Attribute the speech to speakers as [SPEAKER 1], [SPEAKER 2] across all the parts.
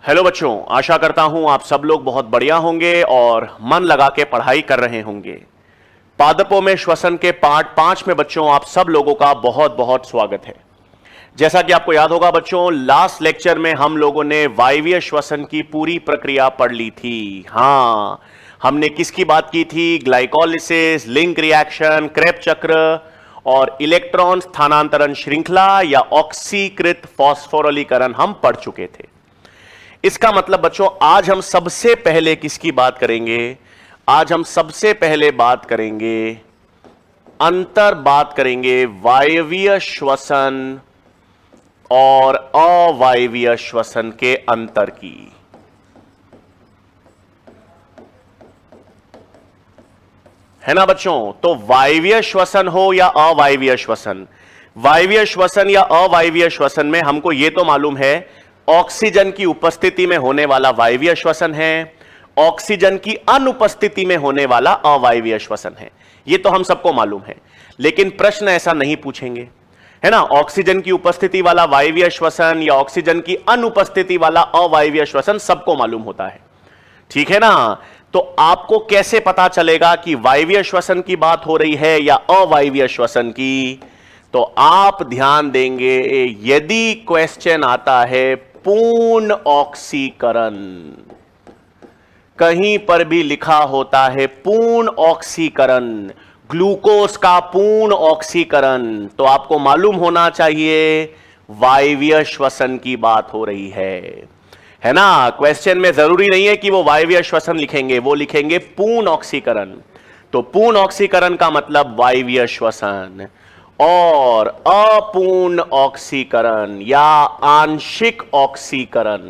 [SPEAKER 1] Hello बच्चों, आशा करता हूं आप सब लोग बहुत बढ़िया होंगे और मन लगा के पढ़ाई कर रहे होंगे। पादपों में श्वसन के पार्ट 5 में बच्चों आप सब लोगों का बहुत बहुत स्वागत है। जैसा कि आपको याद होगा बच्चों, लास्ट लेक्चर में हम लोगों ने वायवीय श्वसन की पूरी प्रक्रिया पढ़ ली थी। हां, हमने किसकी बात की थी? ग्लाइकोलिसिस, लिंक रिएक्शन, क्रेब्स चक्र और इलेक्ट्रॉन स्थानांतरण श्रृंखला या ऑक्सीकृत फास्फोरिलीकरण हम पढ़ चुके थे। इसका मतलब बच्चों आज हम सबसे पहले किसकी बात करेंगे? आज हम सबसे पहले बात करेंगे वायवीय श्वसन और अवायवीय श्वसन के अंतर की। है ना बच्चों? तो वायवीय श्वसन हो या अवायवीय श्वसन, वायवीय श्वसन या अवायवीय श्वसन में हमको यह तो मालूम है ऑक्सीजन की उपस्थिति में होने वाला वायवीय श्वसन है, ऑक्सीजन की अनुपस्थिति में होने वाला अवायवीय श्वसन है। यह तो हम सबको मालूम है, लेकिन प्रश्न ऐसा नहीं पूछेंगे, है ना? ऑक्सीजन की उपस्थिति वाला वायवीय श्वसन या ऑक्सीजन की अनुपस्थिति वाला अवायवीय श्वसन सबको मालूम होता है, ठीक है ना? तो आपको कैसे पता चलेगा कि वायवीय श्वसन की बात हो रही है या अवायवीय श्वसन की? तो आप ध्यान देंगे, यदि क्वेश्चन आता है पूर्ण ऑक्सीकरण, कहीं पर भी लिखा होता है पूर्ण ऑक्सीकरण, ग्लूकोज का पूर्ण ऑक्सीकरण, तो आपको मालूम होना चाहिए वायवीय श्वसन की बात हो रही है ना? क्वेश्चन में जरूरी नहीं है कि वो वायवीय श्वसन लिखेंगे, वो लिखेंगे पूर्ण ऑक्सीकरण। तो पूर्ण ऑक्सीकरण का मतलब वायवीय श्वसन, और अपूर्ण ऑक्सीकरण या आंशिक ऑक्सीकरण,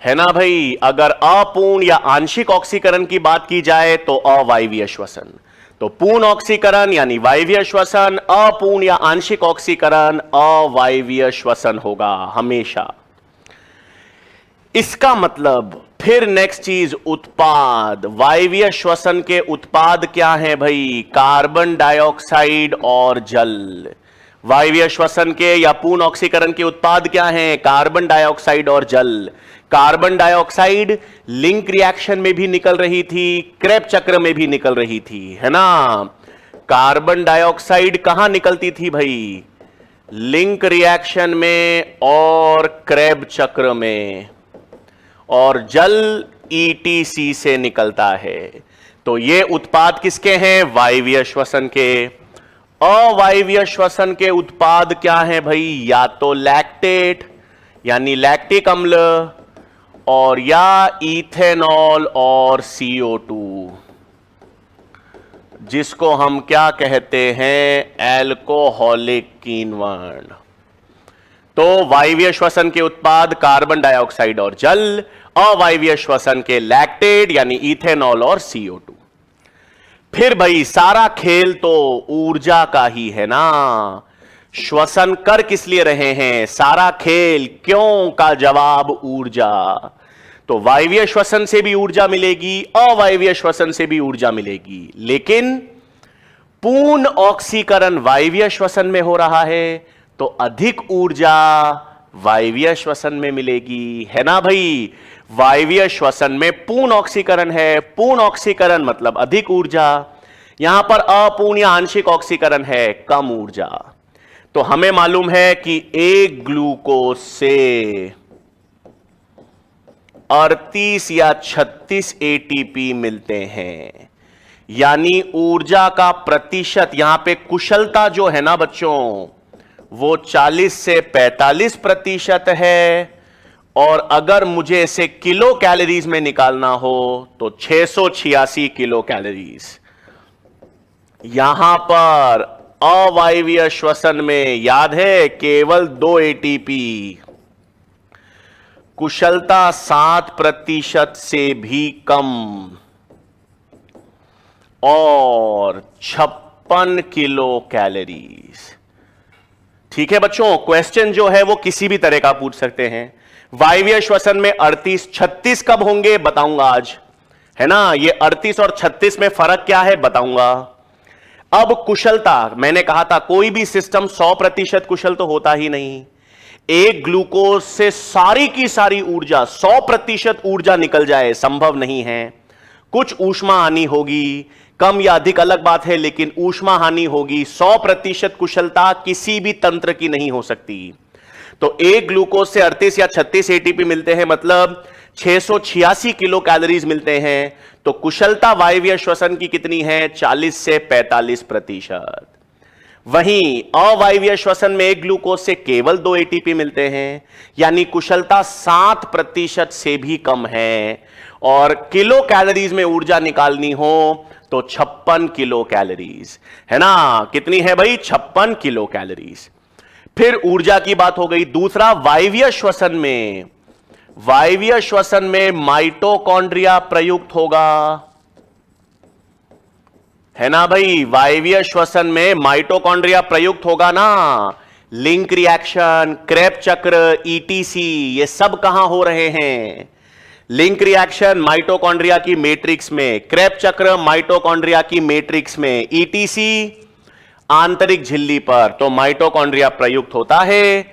[SPEAKER 1] है ना भाई? अगर अपूर्ण या आंशिक ऑक्सीकरण की बात की जाए तो अवायवीय श्वसन, तो पूर्ण ऑक्सीकरण यानी वायवीय श्वसन, अपूर्ण या आंशिक ऑक्सीकरण अवायवीय श्वसन होगा हमेशा। इसका मतलब फिर नेक्स्ट चीज, उत्पाद। वायवीय श्वसन के उत्पाद क्या है भाई? कार्बन डाइऑक्साइड और जल। वायवीय श्वसन के या पूर्ण ऑक्सीकरण के उत्पाद क्या हैं? कार्बन डाइऑक्साइड और जल। कार्बन डाइऑक्साइड लिंक रिएक्शन में भी निकल रही थी, क्रेब्स चक्र में भी निकल रही थी, है ना? कार्बन डाइऑक्साइड कहां निकलती थी भाई? लिंक रिएक्शन में और क्रेब्स चक्र में, और जल ईटीसी से निकलता है। तो ये उत्पाद किसके हैं? वायवीय श्वसन के। अवायवीय श्वसन के उत्पाद क्या हैं भाई? या तो लैक्टेट यानी लैक्टिक अम्ल, और या इथेनॉल और CO2, जिसको हम क्या कहते हैं? एल्कोहलिक किण्वन। तो वायवीय श्वसन के उत्पाद कार्बन डाइऑक्साइड और जल, अवायवीय श्वसन के लैक्टेट यानी इथेनॉल और CO2। फिर भाई सारा खेल तो ऊर्जा का ही है ना? श्वसन कर किस लिए रहे हैं? सारा खेल क्यों का जवाब ऊर्जा। तो वायवीय श्वसन से भी ऊर्जा मिलेगी, अवायवीय श्वसन से भी ऊर्जा मिलेगी, लेकिन पूर्ण ऑक्सीकरण वायवीय श्वसन में हो रहा है तो अधिक ऊर्जा वायवीय श्वसन में मिलेगी, है ना भाई? वायवीय श्वसन में पूर्ण ऑक्सीकरण है, पूर्ण ऑक्सीकरण मतलब अधिक ऊर्जा, यहां पर अपूर्ण या आंशिक ऑक्सीकरण है, कम ऊर्जा। तो हमें मालूम है कि एक ग्लूकोज से 38 या 36 ATP मिलते हैं, यानी ऊर्जा का प्रतिशत, यहां पे कुशलता जो है ना बच्चों, वो 40 से 45% है, और अगर मुझे इसे किलो कैलोरीज में निकालना हो तो 686 किलो कैलोरीज। यहां पर अवायवीय श्वसन में याद है केवल 2 ATP, कुशलता 7% से भी कम, और 56 किलो कैलोरीज। ठीक है बच्चों, क्वेश्चन जो है वो किसी भी तरह का पूछ सकते हैं। वायवीय श्वसन में 38 36 कब होंगे बताऊंगा आज, है ना? ये 38 और 36 में फर्क क्या है बताऊंगा। अब कुशलता, मैंने कहा था कोई भी सिस्टम 100% कुशल तो होता ही नहीं। एक ग्लूकोज से सारी की सारी ऊर्जा, 100% ऊर्जा निकल जाए संभव नहीं है। कुछ ऊष्मा हानि होगी, कम या अधिक अलग बात है, लेकिन ऊष्मा हानि होगी। 100% कुशलता किसी भी तंत्र की नहीं हो सकती। तो एक ग्लूकोज से 38 या 36 एटीपी मिलते हैं, मतलब 686 किलो कैलोरीज मिलते हैं। तो कुशलता वायवीय श्वसन की कितनी है? 40 से 45%। वहीं अवायवीय श्वसन में एक ग्लूकोज से केवल 2 एटीपी मिलते हैं, यानी कुशलता 7% से भी कम है। और किलो कैलोरीज में ऊर्जा निकालनी हो तो 56 किलो कैलोरीज है ना। कितनी है भाई? 56 किलो कैलोरीज। फिर ऊर्जा की बात हो गई। दूसरा, वायवीय श्वसन में, वायवीय श्वसन में माइटोकॉन्ड्रिया प्रयुक्त होगा, है ना भाई। वायवीय श्वसन में माइटोकॉन्ड्रिया प्रयुक्त होगा ना। लिंक रिएक्शन, क्रेब चक्र, ईटीसी, ये सब कहां हो रहे हैं? लिंक रिएक्शन माइटोकॉन्ड्रिया की मैट्रिक्स में, क्रेब चक्र माइटोकॉन्ड्रिया की मैट्रिक्स में, ईटीसी आंतरिक झिल्ली पर। तो माइटोकॉन्ड्रिया प्रयुक्त होता है,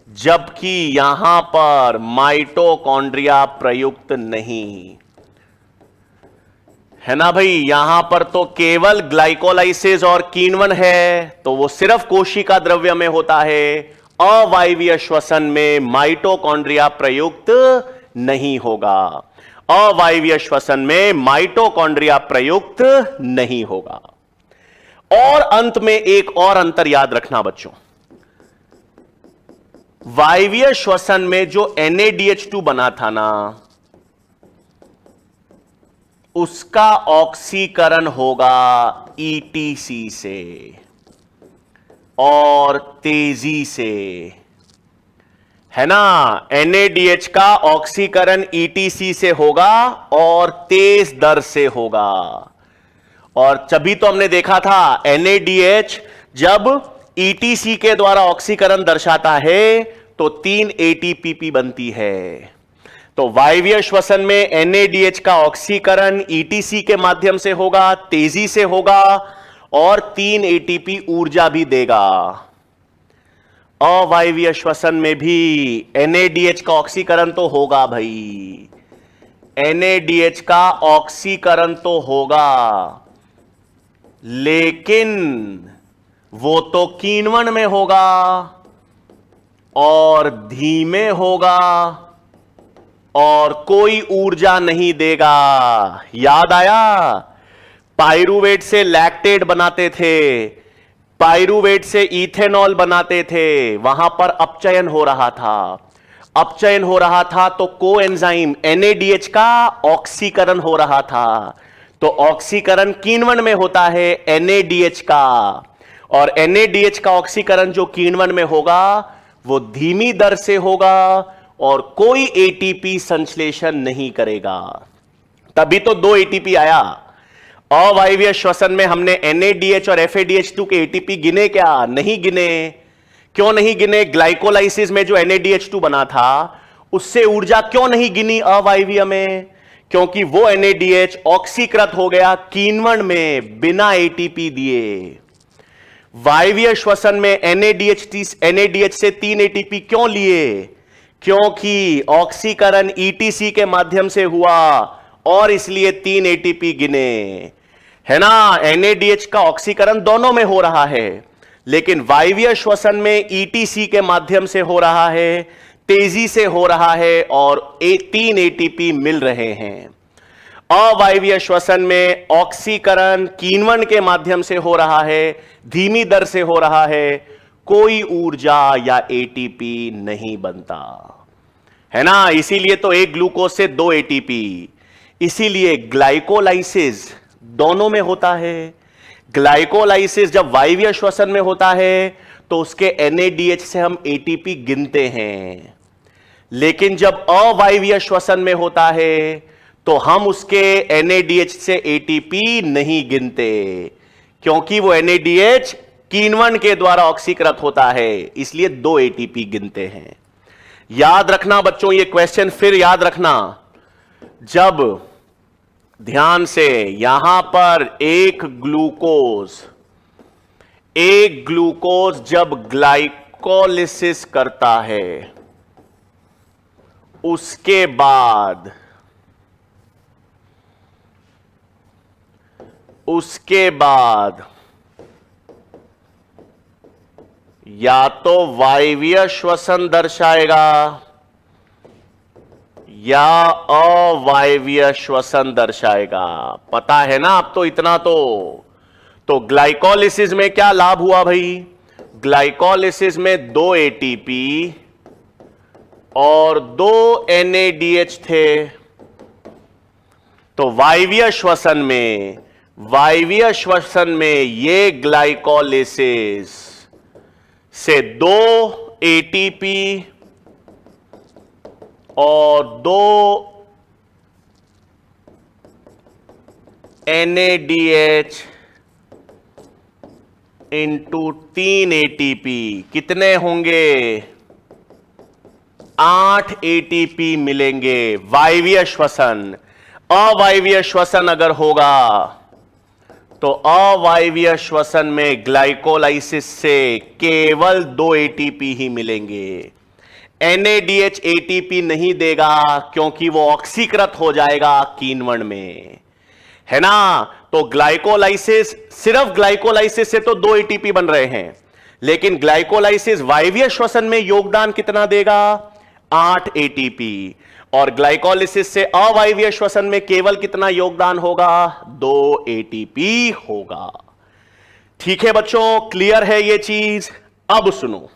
[SPEAKER 1] जबकि यहां पर माइटोकॉन्ड्रिया प्रयुक्त नहीं है ना भाई। यहां पर तो केवल ग्लाइकोलाइसिस और किण्वन है, तो वो सिर्फ कोशिका द्रव्य में होता है। अवायवीय श्वसन में माइटोकॉन्ड्रिया प्रयुक्त नहीं होगा। अवायवीय श्वसन में माइटोकॉन्ड्रिया प्रयुक्त नहीं होगा। और अंत में एक और अंतर याद रखना बच्चों, वायवीय श्वसन में जो NADH2 बना था ना, उसका ऑक्सीकरण होगा ETC से और तेजी से, है ना। NADH का ऑक्सीकरण ETC से होगा और तेज दर से होगा। और तभी तो हमने देखा था NADH जब ETC के द्वारा ऑक्सीकरण दर्शाता है तो 3 ATPP बनती है। तो वायवीय श्वसन में NADH का ऑक्सीकरण ETC के माध्यम से होगा, तेजी से होगा और 3 ATP ऊर्जा भी देगा। अवायवीय श्वसन में भी NADH का ऑक्सीकरण तो होगा भाई, NADH का ऑक्सीकरण तो होगा, लेकिन वो तो किण्वन में होगा और धीमे होगा और कोई ऊर्जा नहीं देगा। याद आया? पाइरूवेट से लैक्टेट बनाते थे, पाइरूवेट से इथेनॉल बनाते थे, वहां पर अपचयन हो रहा था। अपचयन हो रहा था तो कोएंजाइम NADH का ऑक्सीकरण हो रहा था। तो ऑक्सीकरण किण्वन में होता है NADH का, और NADH का ऑक्सीकरण जो किण्वन में होगा वो धीमी दर से होगा और कोई ATP संश्लेषण नहीं करेगा। तभी तो 2 ATP आया। अवायवीय श्वसन में हमने NADH और FADH2 के ATP गिने क्या? नहीं गिने। क्यों नहीं गिने? ग्लाइकोलाइसिस में जो NADH2 बना था उससे ऊर्जा क्यों नहीं गिनी अवायवीय में? क्योंकि वो NADH ऑक्सीकृत हो गया किण्वन में बिना ATP दिए। वायवीय श्वसन में NADH से 3 ATP क्यों लिए? क्योंकि ऑक्सीकरण ETC के माध्यम से हुआ और इसलिए 3 ATP गिने, है ना। NADH का ऑक्सीकरण दोनों में हो रहा है, लेकिन वायवीय श्वसन में ETC के माध्यम से हो रहा है, तेजी से हो रहा है और 3 ATP मिल रहे हैं। अवायवीय श्वसन में ऑक्सीकरण किण्वन के माध्यम से हो रहा है, धीमी दर से हो रहा है, कोई ऊर्जा या ATP नहीं बनता, है ना। इसीलिए तो एक ग्लूकोज से 2 ATP। इसीलिए ग्लाइकोलाइसिस दोनों में होता है। ग्लाइकोलाइसिस जब वायवीय श्वसन में होता है तो उसके NADH से हम ATP गिनते हैं, लेकिन जब अवायवीय श्वसन में होता है तो हम उसके NADH से ATP नहीं गिनते, क्योंकि वो NADH किण्वन के द्वारा ऑक्सीकृत होता है, इसलिए 2 ATP गिनते हैं। याद रखना बच्चों, ये क्वेश्चन फिर याद रखना। जब ध्यान से यहां पर एक ग्लूकोज एक ग्लूकोज जब ग्लाइकोलिसिस करता है उसके बाद या तो वायवीय श्वसन दर्शाएगा या अवायवीय श्वसन दर्शाएगा। पता है ना आप तो इतना तो ग्लाइकोलिसिस में क्या लाभ हुआ भाई? ग्लाइकोलिसिस में 2 ATP और 2 NADH थे। तो वायवीय श्वसन में ये ग्लाइकोलिसिस से 2 ATP और 2 NADH इंटू 3 ATP कितने होंगे? 8 ATP मिलेंगे वायवीय श्वसन। अवायवीय श्वसन अगर होगा तो अवायवीय श्वसन में ग्लाइकोलाइसिस से केवल 2 ATP ही मिलेंगे। NADH ATP नहीं देगा क्योंकि वो ऑक्सीकृत हो जाएगा कीनवर्ण में, है ना। तो ग्लाइकोलाइसिस, सिर्फ ग्लाइकोलाइसिस से तो 2 ATP बन रहे हैं, लेकिन ग्लाइकोलाइसिस वायवीय श्वसन में योगदान कितना देगा? 8 ATP। और ग्लाइकोलिसिस से अवायवीय श्वसन में केवल कितना योगदान होगा? 2 ATP होगा। ठीक है बच्चों, क्लियर है ये चीज? अब सुनो,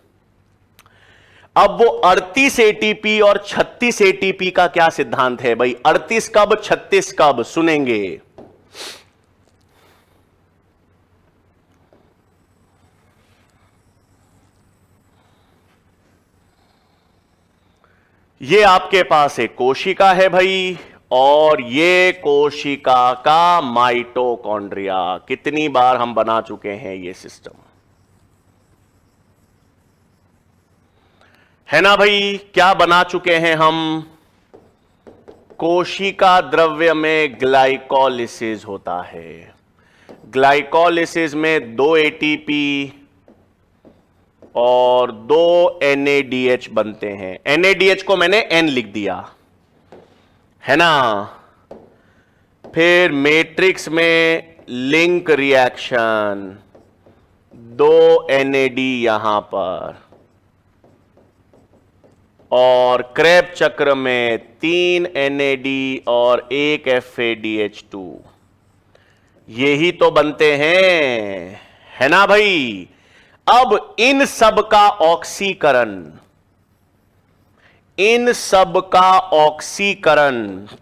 [SPEAKER 1] अब वो 38 ATP और 36 ATP का क्या सिद्धांत है भाई? 38 कब, 36 कब, सुनेंगे। ये आपके पास एक कोशिका है भाई, और ये कोशिका का माइटोकॉन्ड्रिया। कितनी बार हम बना चुके हैं ये सिस्टम, है ना भाई? क्या बना चुके हैं हम? कोशिका द्रव्य में ग्लाइकोलिसिस होता है। ग्लाइकोलिसिस में 2 ATP और 2 NADH बनते हैं। NADH को मैंने N लिख दिया, है ना। फिर मैट्रिक्स में लिंक रिएक्शन, 2 NAD यहां पर, और क्रेब चक्र में 3 NAD और 1 FADH2। यही तो बनते हैं, है ना भाई। अब इन सब का ऑक्सीकरण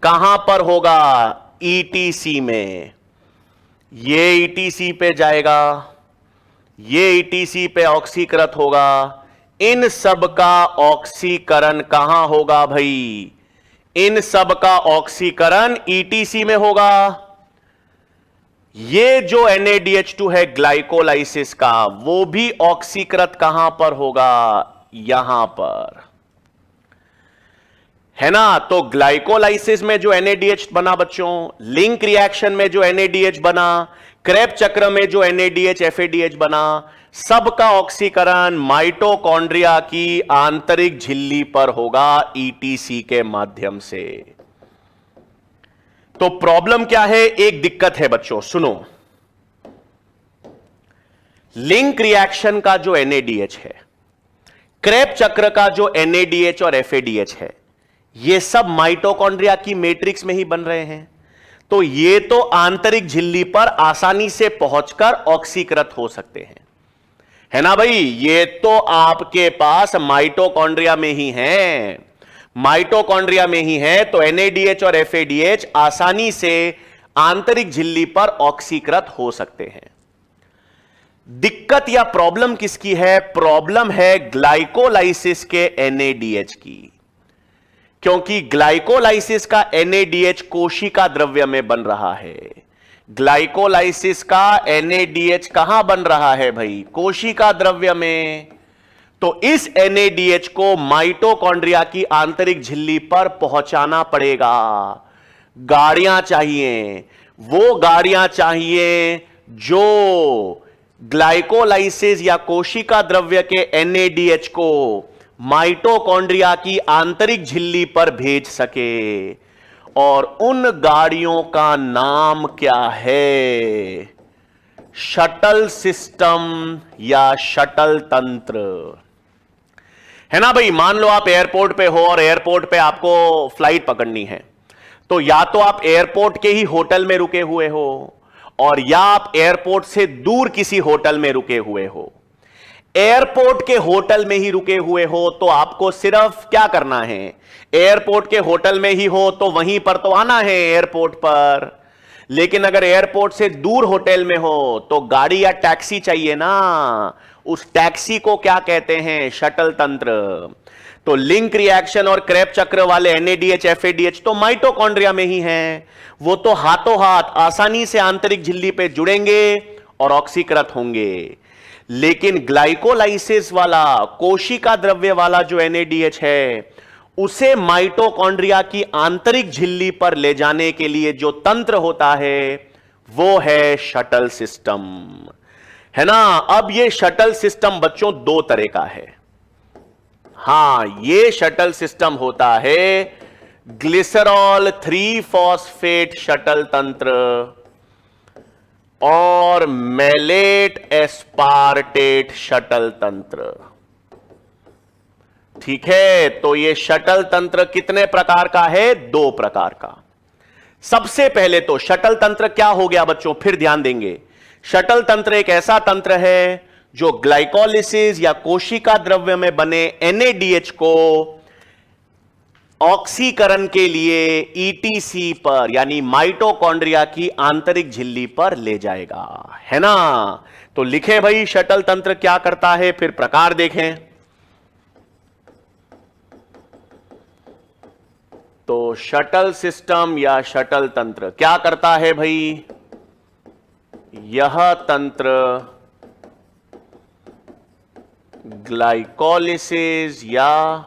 [SPEAKER 1] कहां पर होगा? ETC में। ये ETC पे जाएगा, ये ETC पे ऑक्सीकृत होगा। इन सब का ऑक्सीकरण कहां होगा भाई? इन सब का ऑक्सीकरण ETC में होगा। ये जो NADH2 है ग्लाइकोलाइसिस का, वो भी ऑक्सीकृत कहां पर होगा? यहां पर, है ना। तो ग्लाइकोलाइसिस में जो NADH बना बच्चों, लिंक रिएक्शन में जो NADH बना, क्रेब चक्र में जो NADH FADH बना, सबका ऑक्सीकरण माइटोकॉन्ड्रिया की आंतरिक झिल्ली पर होगा ETC के माध्यम से। तो प्रॉब्लम क्या है? एक दिक्कत है बच्चों, सुनो। लिंक रिएक्शन का जो NADH है, क्रेब चक्र का जो NADH और FADH है, ये सब माइटोकॉन्ड्रिया की मैट्रिक्स में ही बन रहे हैं। तो ये तो आंतरिक झिल्ली पर आसानी से पहुंचकर ऑक्सीकृत हो सकते हैं, है ना भाई। ये तो आपके पास माइटोकॉन्ड्रिया में ही है, माइटोकॉन्ड्रिया में ही है। तो NADH और FADH आसानी से आंतरिक झिल्ली पर ऑक्सीकृत हो सकते हैं। दिक्कत या प्रॉब्लम किसकी है? प्रॉब्लम है ग्लाइकोलाइसिस के NADH की, क्योंकि ग्लाइकोलाइसिस का NADH कोशिका द्रव्य में बन रहा है। ग्लाइकोलाइसिस का NADH कहां बन रहा है भाई? कोशिका द्रव्य में। तो इस NADH को माइटोकॉन्ड्रिया की आंतरिक झिल्ली पर पहुंचाना पड़ेगा। गाड़ियां चाहिए, वो गाड़ियां चाहिए जो ग्लाइकोलाइसिस या कोशिका द्रव्य के NADH को माइटोकॉन्ड्रिया की आंतरिक झिल्ली पर भेज सके। और उन गाड़ियों का नाम क्या है? शटल सिस्टम या शटल तंत्र, है ना भाई। मान लो आप एयरपोर्ट पे हो और एयरपोर्ट पे आपको फ्लाइट पकड़नी है, तो या तो आप एयरपोर्ट के ही होटल में रुके हुए हो और या आप एयरपोर्ट से दूर किसी होटल में रुके हुए हो। एयरपोर्ट के होटल में ही रुके हुए हो तो आपको सिर्फ क्या करना है, एयरपोर्ट के होटल में ही हो तो वहीं पर तो आना है एयरपोर्ट पर। लेकिन अगर एयरपोर्ट से दूर होटल में हो तो गाड़ी या टैक्सी चाहिए ना, उस टैक्सी को क्या कहते हैं? शटल तंत्र। तो लिंक रिएक्शन और क्रेब चक्र वाले NADH FADH तो माइटोकॉन्ड्रिया में ही हैं, वो तो हाथों हाथ आसानी से आंतरिक झिल्ली पे जुड़ेंगे और ऑक्सीकृत होंगे। लेकिन ग्लाइकोलाइसिस वाला कोशिका द्रव्य वाला जो NADH है, उसे माइटोकॉन्ड्रिया की आंतरिक झिल्ली पर ले जाने के लिए जो तंत्र होता है वो है शटल सिस्टम, है ना। अब ये शटल सिस्टम बच्चों दो तरह का है। हां, ये शटल सिस्टम होता है ग्लिसरॉल 3 फॉस्फेट शटल तंत्र और मैलेट एस्पार्टेट शटल तंत्र। ठीक है, तो ये शटल तंत्र कितने प्रकार का है? 2 प्रकार का। सबसे पहले तो शटल तंत्र क्या हो गया बच्चों, फिर ध्यान देंगे। शटल तंत्र एक ऐसा तंत्र है जो ग्लाइकोलिसिस या कोशिका द्रव्य में बने NADH को ऑक्सीकरण के लिए ETC पर यानी माइटोकॉन्ड्रिया की आंतरिक झिल्ली पर ले जाएगा, है ना। तो लिखे भाई शटल तंत्र क्या करता है, फिर प्रकार देखें। तो शटल सिस्टम या शटल तंत्र क्या करता है भाई? यह तंत्र ग्लाइकोलिसिस या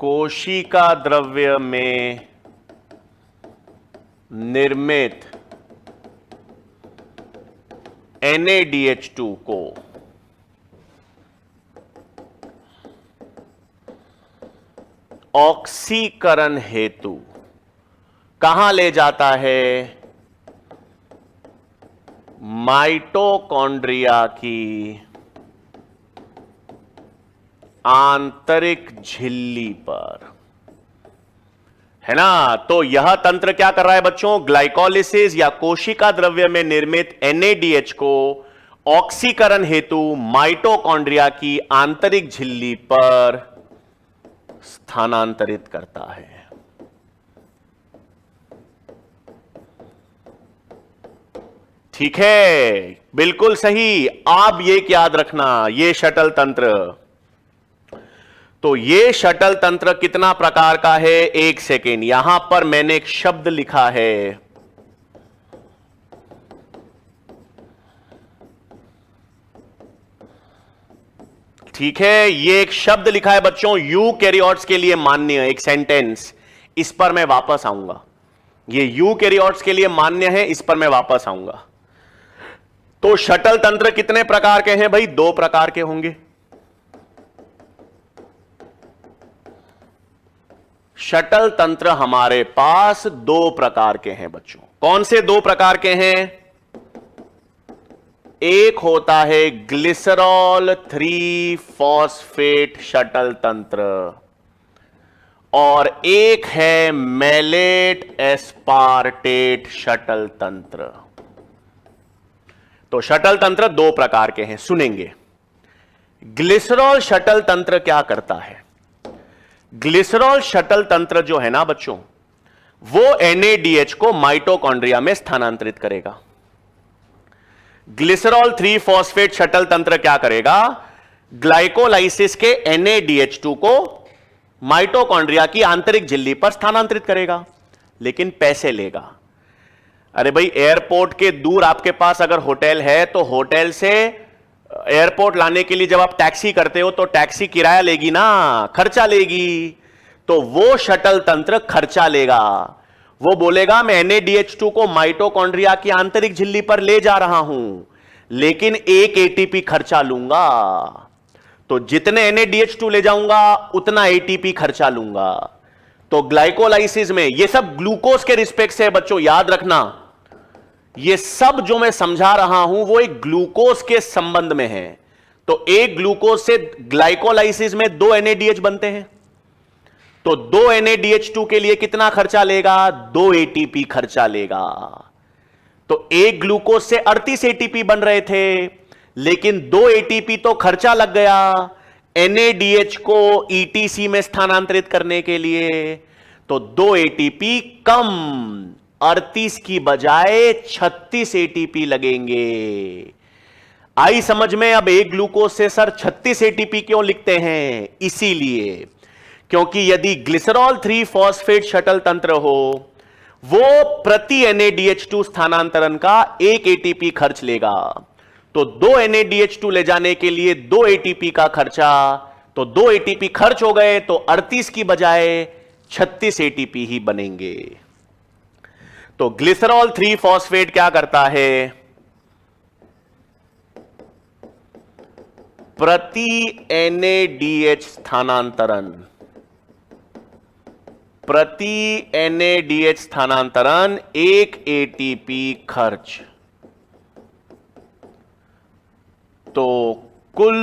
[SPEAKER 1] कोशिका द्रव्य में निर्मित NADH2 को ऑक्सीकरण हेतु कहां ले जाता है? माइटोकॉन्ड्रिया की आंतरिक झिल्ली पर, है ना। तो यह तंत्र क्या कर रहा है बच्चों? ग्लाइकोलिसिस या कोशिका द्रव्य में निर्मित NADH को ऑक्सीकरण हेतु माइटोकॉन्ड्रिया की आंतरिक झिल्ली पर स्थानांतरित करता है। ठीक है, बिल्कुल सही। आप ये याद रखना, ये शटल तंत्र, तो ये शटल तंत्र कितना प्रकार का है? 1 सेकेंड, यहां पर मैंने एक शब्द लिखा है, ठीक है, ये एक शब्द लिखा है बच्चों यूकैरियोट्स के लिए मान्य, एक सेंटेंस, इस पर मैं वापस आऊंगा। ये यूकैरियोट्स के लिए मान्य है, इस पर मैं वापस आऊंगा। तो शटल तंत्र कितने प्रकार के हैं भाई? 2 प्रकार के होंगे। शटल तंत्र हमारे पास 2 प्रकार के हैं बच्चों। कौन से 2 प्रकार के हैं? एक होता है ग्लिसरॉल 3 फॉस्फेट शटल तंत्र और एक है मैलेट एस्पार्टेट शटल तंत्र। तो शटल तंत्र 2 प्रकार के हैं, सुनेंगे। ग्लिसरॉल शटल तंत्र क्या करता है? ग्लिसरॉल शटल तंत्र जो है ना बच्चों, वो NADH को माइटोकॉन्ड्रिया में स्थानांतरित करेगा। ग्लिसरॉल 3 फॉस्फेट शटल तंत्र क्या करेगा? ग्लाइकोलाइसिस के NADH2 को माइटोकॉन्ड्रिया की आंतरिक झिल्ली पर स्थानांतरित करेगा, लेकिन पैसे लेगा। अरे भाई, एयरपोर्ट के दूर आपके पास अगर होटल है तो होटल से एयरपोर्ट लाने के लिए जब आप टैक्सी करते हो तो टैक्सी किराया लेगी ना, खर्चा लेगी। तो वो शटल तंत्र खर्चा लेगा, वो बोलेगा मैं NADH2 को माइटोकॉन्ड्रिया की आंतरिक झिल्ली पर ले जा रहा हूं, लेकिन एक ATP खर्चा लूंगा। तो जितने NADH2 ले जाऊंगा उतना ATP खर्चा लूंगा। तो ग्लाइकोलाइसिस में ये सब ग्लूकोज के रिस्पेक्ट से है बच्चों, याद रखना। ये सब जो मैं समझा रहा हूं वो एक ग्लूकोज के संबंध में है। तो एक ग्लूकोज से ग्लाइकोलाइसिस में 2 NADH बनते हैं, तो 2 NADH2 के लिए कितना खर्चा लेगा? 2 ATP खर्चा लेगा। तो एक ग्लूकोज से 38 ATP बन रहे थे, लेकिन 2 ATP तो खर्चा लग गया NADH को ETC में स्थानांतरित करने के लिए। तो 2 ATP कम, 38 की बजाय 36 ATP लगेंगे। आई समझ में? अब एक ग्लूकोज से सर 36 ATP क्यों लिखते हैं? इसीलिए क्योंकि यदि ग्लिसरॉल 3 फॉस्फेट शटल तंत्र हो, वो प्रति NADH2 स्थानांतरण का 1 ATP खर्च लेगा। तो 2 NADH2 ले जाने के लिए 2 ATP का खर्चा, तो 2 ATP खर्च हो गए, तो 38 की बजाय 36 ATP ही बनेंगे। तो ग्लिसरॉल 3 फॉस्फेट क्या करता है? प्रति NADH स्थानांतरण, प्रति NADH स्थानांतरण 1 ATP खर्च। तो कुल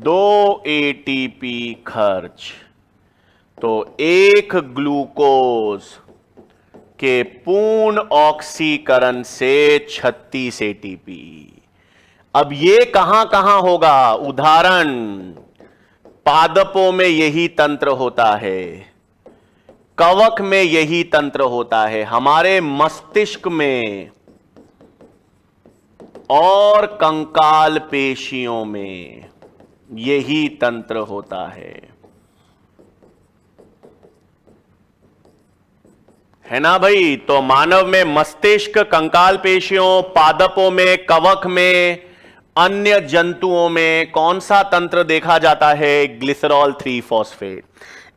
[SPEAKER 1] 2 ATP खर्च। तो एक ग्लूकोज के पूर्ण ऑक्सीकरण से 36 ATP। अब ये कहां कहां होगा? उदाहरण, पादपों में यही तंत्र होता है, कवक में यही तंत्र होता है, हमारे मस्तिष्क में और कंकाल पेशियों में यही तंत्र होता है ना भाई? तो मानव में मस्तिष्क, कंकाल पेशियों, पादपों में, कवक में, अन्य जंतुओं में कौन सा तंत्र देखा जाता है? Glycerol 3 phosphate.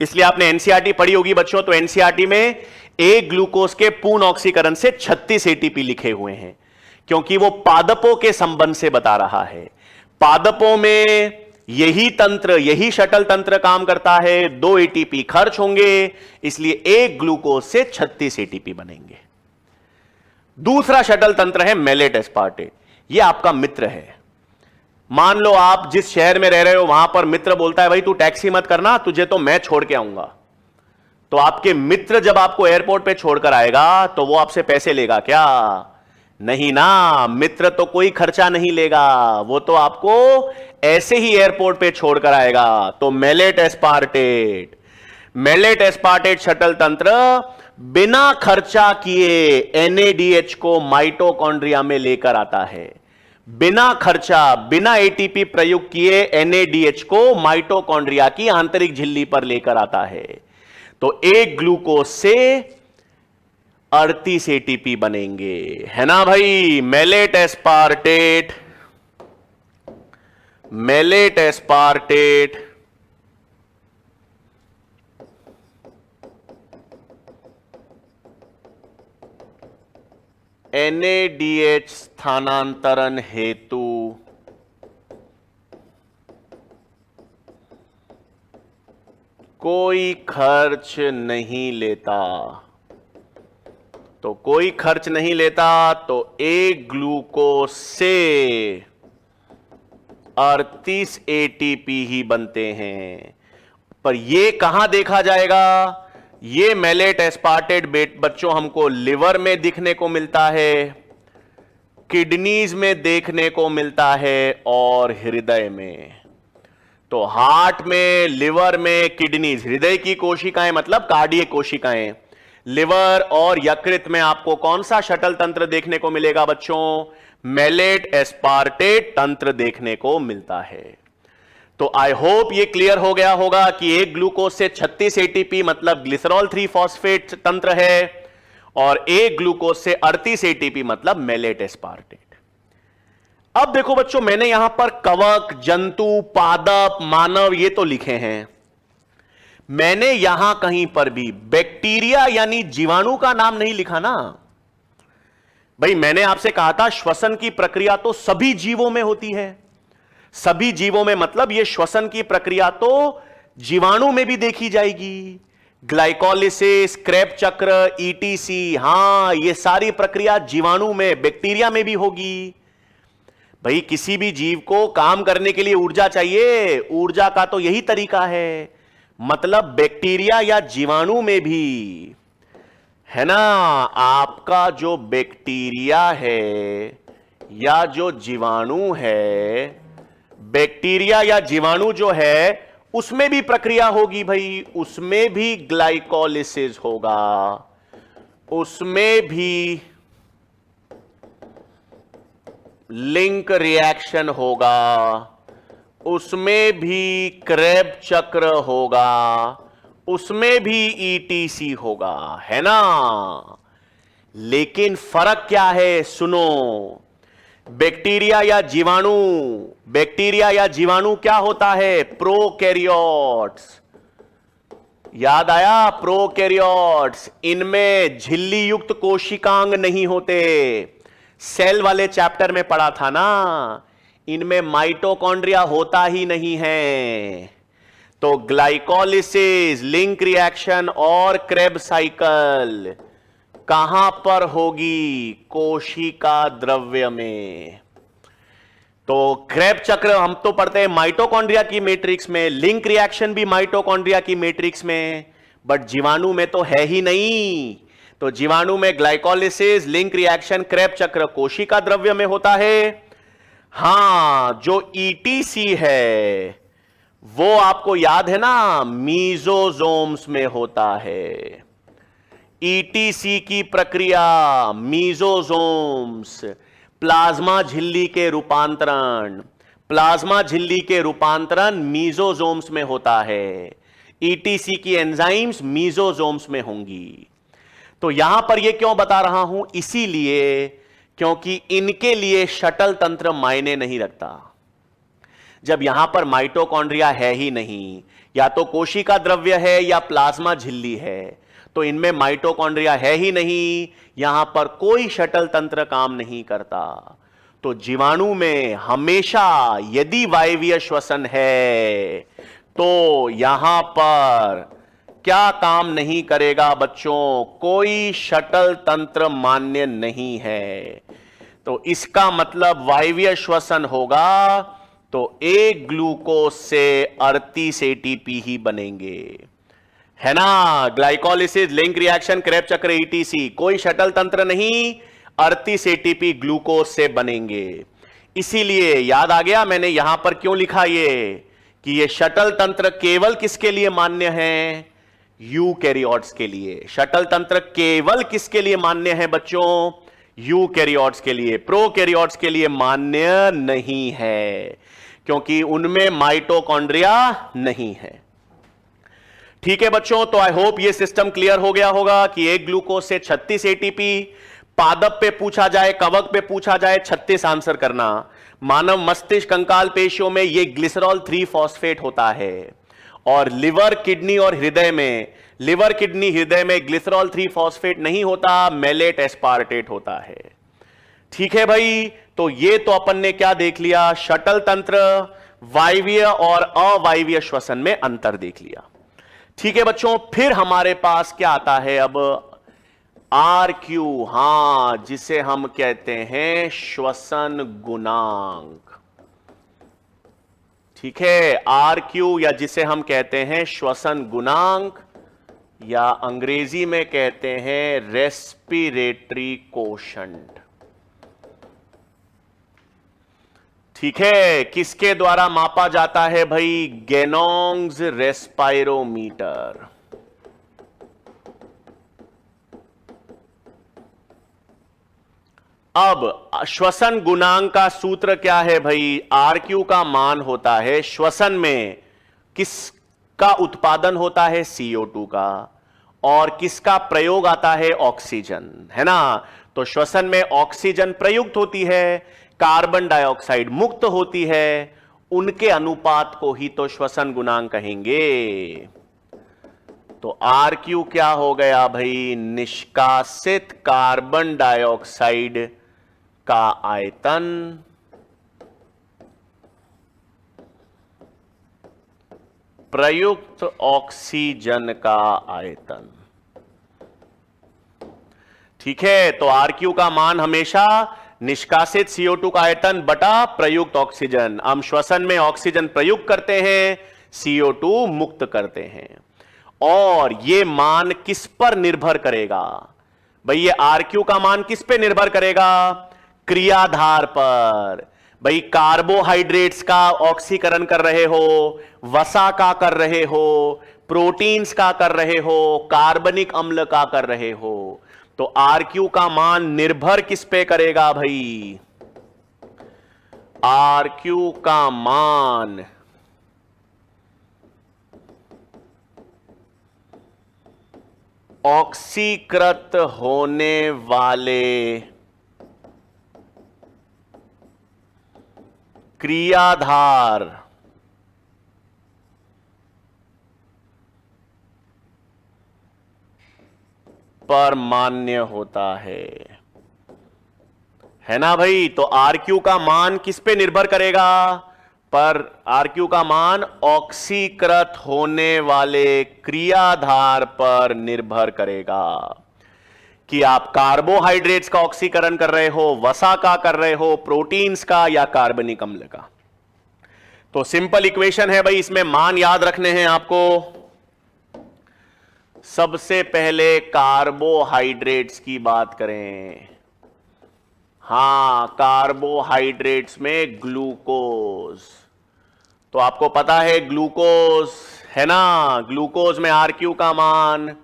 [SPEAKER 1] इसलिए आपने एनसीईआरटी पढ़ी होगी बच्चों, तो एनसीईआरटी में एक ग्लूकोज के पूर्ण ऑक्सीकरण से 36 ATP लिखे हुए हैं, क्योंकि वो पादपों के संबंध से बता रहा है। पादपों में यही तंत्र, यही शटल तंत्र काम करता है, 2 ATP खर्च होंगे, इसलिए एक ग्लूकोज से 36 ATP बनेंगे। दूसरा शटल तंत्र है मैलेट एस्पार्टेट। ये आपका मित्र है। मान लो आप जिस शहर में रह रहे हो वहां पर मित्र बोलता है भाई तू टैक्सी मत करना, तुझे तो मैं छोड़ के आऊंगा। तो आपके मित्र जब आपको एयरपोर्ट पे छोड़कर आएगा तो वो आपसे पैसे लेगा क्या? नहीं ना, मित्र तो कोई खर्चा नहीं लेगा, वो तो आपको ऐसे ही एयरपोर्ट पे छोड़कर आएगा। तो malate aspartate, malate aspartate shuttle तंत्र बिना खर्चा किए NADH को माइटोकॉन्ड्रिया में लेकर आता है। बिना खर्चा, बिना ATP प्रयुक्त किए NADH को माइटोकॉन्ड्रिया की आंतरिक झिल्ली पर लेकर आता है। तो एक ग्लूकोज से 38 ATP बनेंगे, है ना भाई? Malate aspartate, malate aspartate NADH स्थानांतरण हेतु कोई खर्च नहीं लेता। तो कोई खर्च नहीं लेता, तो एक ग्लूकोज से 38 ATP ही बनते हैं। पर यह कहां देखा जाएगा? ये मैलेट एस्पार्टेट बच्चों हमको लिवर में दिखने को मिलता है, किडनीज में देखने को मिलता है और हृदय में। तो हार्ट में, लिवर में, किडनीज, हृदय की कोशिकाएं मतलब कार्डियक कोशिकाएं, लिवर और यकृत में आपको कौन सा शटल तंत्र देखने को मिलेगा बच्चों? मैलेट एस्पार्टेट तंत्र देखने को मिलता है। तो आई होप ये क्लियर हो गया होगा कि एक ग्लूकोज से 36 ATP मतलब ग्लिसरॉल 3 फॉस्फेट तंत्र है, और एक ग्लूकोज से 38 ATP मतलब मैलेट एस्पार्टेट। अब देखो बच्चों, मैंने यहां पर कवक, जंतु, पादप, मानव ये तो लिखे हैं, मैंने यहां कहीं पर भी बैक्टीरिया यानी जीवाणु का नाम नहीं लिखा ना भाई। मैंने आपसे कहा था श्वसन की प्रक्रिया तो सभी जीवों में होती है। सभी जीवों में मतलब यह श्वसन की प्रक्रिया तो जीवाणु में भी देखी जाएगी। ग्लाइकोलिसिस, क्रेब चक्र, ईटीसी, हां यह सारी प्रक्रिया जीवाणु में, बैक्टीरिया में भी होगी। भाई किसी भी जीव को काम करने के लिए ऊर्जा चाहिए, ऊर्जा का तो यही तरीका है। मतलब बैक्टीरिया या जीवाणु में भी है ना, आपका जो बैक्टीरिया है या जो जीवाणु है, बैक्टीरिया या जीवाणु जो है उसमें भी प्रक्रिया होगी भाई। उसमें भी ग्लाइकोलिसिस होगा, उसमें भी लिंक रिएक्शन होगा, उसमें भी क्रेब चक्र होगा, उसमें भी ईटीसी होगा, है ना। लेकिन फर्क क्या है सुनो, बैक्टीरिया या जीवाणु, बैक्टीरिया या जीवाणु क्या होता है, प्रोकैरियोट्स। याद आया, प्रोकैरियोट्स। इनमें झिल्ली युक्त कोशिकांग नहीं होते। सेल वाले चैप्टर में पढ़ा था ना, इनमें माइटोकॉन्ड्रिया होता ही नहीं है। तो ग्लाइकोलिसिस, लिंक रिएक्शन और क्रेब साइकिल कहां पर होगी, कोशिका द्रव्य में। तो क्रेब चक्र हम तो पढ़ते हैं माइटोकॉन्ड्रिया की मैट्रिक्स में, लिंक रिएक्शन भी माइटोकॉन्ड्रिया की मैट्रिक्स में, बट जीवाणु में तो है ही नहीं। तो जीवाणु में ग्लाइकोलिसिस, लिंक रिएक्शन, क्रेब चक्र कोशिका द्रव्य में होता है। हां जो ईटीसी है वो आपको याद है ना, मीजोजोम्स में होता है। ईटीसी की प्रक्रिया मीजोजोम्स, प्लाज्मा झिल्ली के रूपांतरण, प्लाज्मा झिल्ली के रूपांतरण मीजोजोम्स में होता है। ईटीसी की एंजाइम्स मीजोजोम्स में होंगी। तो यहां पर यह क्यों बता रहा हूं, इसीलिए क्योंकि इनके लिए शटल तंत्र मायने नहीं रखता। जब यहां पर माइटोकॉन्ड्रिया है ही नहीं, या तो कोशिका द्रव्य है या प्लाज्मा झिल्ली है, तो इनमें माइटोकॉन्ड्रिया है ही नहीं, यहां पर कोई शटल तंत्र काम नहीं करता। तो जीवाणु में हमेशा यदि वायवीय श्वसन है तो यहां पर क्या काम नहीं करेगा बच्चों, कोई शटल तंत्र मान्य नहीं है। तो इसका मतलब वायवीय श्वसन होगा तो एक ग्लूकोज से 38 एटीपी ही बनेंगे, है ना। ग्लाइकोलिसिस, लिंक रिएक्शन, क्रेब चक्र, ईटीसी, कोई शटल तंत्र नहीं, 38 एटीपी ग्लूकोज से बनेंगे। इसीलिए याद आ गया मैंने यहां पर क्यों लिखा ये, कि ये शटल तंत्र केवल किसके लिए मान्य है, यूकैरियोट्स के लिए। शटल तंत्र केवल किसके लिए मान्य है बच्चों, यूकैरियोट्स के लिए। प्रोकैरियोट्स के लिए मान्य नहीं है क्योंकि उनमें माइटोकॉन्ड्रिया नहीं है। ठीक है बच्चों, तो आई होप ये सिस्टम क्लियर हो गया होगा कि एक ग्लूकोज से 36 एटीपी। पादप पे पूछा जाए, कवक पे पूछा जाए, 36 आंसर करना। मानव मस्तिष्क कंकाल पेशियों में ये ग्लिसरॉल 3 फॉस्फेट होता है, और लिवर, किडनी और हृदय में, लिवर, किडनी, हृदय में ग्लिसरॉल 3 फॉस्फेट नहीं होता, मेलेट एस्पार्टेट होता है। ठीक है भाई, तो ये तो अपन ने क्या देख लिया, शटल तंत्र, वायवीय और अवायवीय श्वसन में अंतर देख लिया। ठीक है बच्चों, फिर हमारे पास क्या आता है अब, RQ, हां जिसे हम कहते हैं श्वसन गुणांक। ठीक है, RQ या जिसे हम कहते हैं श्वसन गुणांक, या अंग्रेजी में कहते हैं रेस्पिरेटरी कोशंट। ठीक है, किसके द्वारा मापा जाता है भाई, गेनोंग्स रेस्पायरोमीटर। अब श्वसन गुणांक का सूत्र क्या है भाई, RQ का मान होता है, श्वसन में किसका उत्पादन होता है, CO2 का, और किसका प्रयोग आता है, ऑक्सीजन, है ना। तो श्वसन में ऑक्सीजन प्रयुक्त होती है, कार्बन डाइऑक्साइड मुक्त होती है, उनके अनुपात को ही तो श्वसन गुणांक कहेंगे। तो RQ क्या हो गया भाई? निष्कासित कार्बन डाइऑक्साइड का आयतन प्रयुक्त ऑक्सीजन का आयतन। ठीक है, तो RQ का मान हमेशा निष्कासित CO2 का आयतन बटा प्रयुक्त ऑक्सीजन। हम श्वसन में ऑक्सीजन प्रयुक्त करते हैं, CO2 मुक्त करते हैं। और यह मान किस पर निर्भर करेगा भाई? ये RQ का मान किस पे निर्भर करेगा? क्रियाधार पर। भाई कार्बोहाइड्रेट्स का ऑक्सीकरण कर रहे हो, वसा का कर रहे हो, प्रोटीन्स का कर रहे हो, कार्बनिक अम्ल का कर रहे हो, तो RQ का मान निर्भर किस पे करेगा भाई? RQ का मान ऑक्सीकृत होने वाले क्रियाधार पर मान्य होता है ना भाई? तो RQ का मान किस पे निर्भर करेगा? पर RQ का मान ऑक्सीकृत होने वाले क्रियाधार पर निर्भर करेगा कि आप कार्बोहाइड्रेट्स का ऑक्सीकरण कर रहे हो, वसा का कर रहे हो, प्रोटीन्स का या कार्बनिक अम्ल का। तो सिंपल इक्वेशन है भाई, इसमें मान याद रखने हैं आपको। सबसे पहले कार्बोहाइड्रेट्स की बात करें। हां, कार्बोहाइड्रेट्स में ग्लूकोज, तो आपको पता है ग्लूकोज है ना, ग्लूकोज में RQ का मान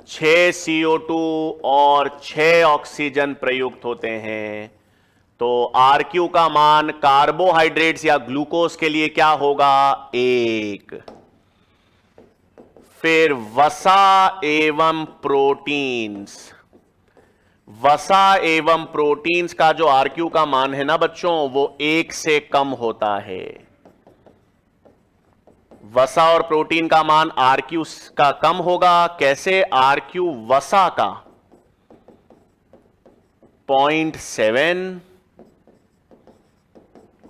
[SPEAKER 1] 6 CO2 और 6 ऑक्सीजन प्रयुक्त होते हैं। तो RQ का मान कार्बोहाइड्रेट्स या ग्लूकोज के लिए क्या होगा? 1। फिर वसा एवं प्रोटीन्स, वसा एवं प्रोटीन्स का जो RQ का मान है ना बच्चों, वो 1 से कम होता है। वसा और प्रोटीन का मान RQ का कम होगा। कैसे? RQ वसा का 0.7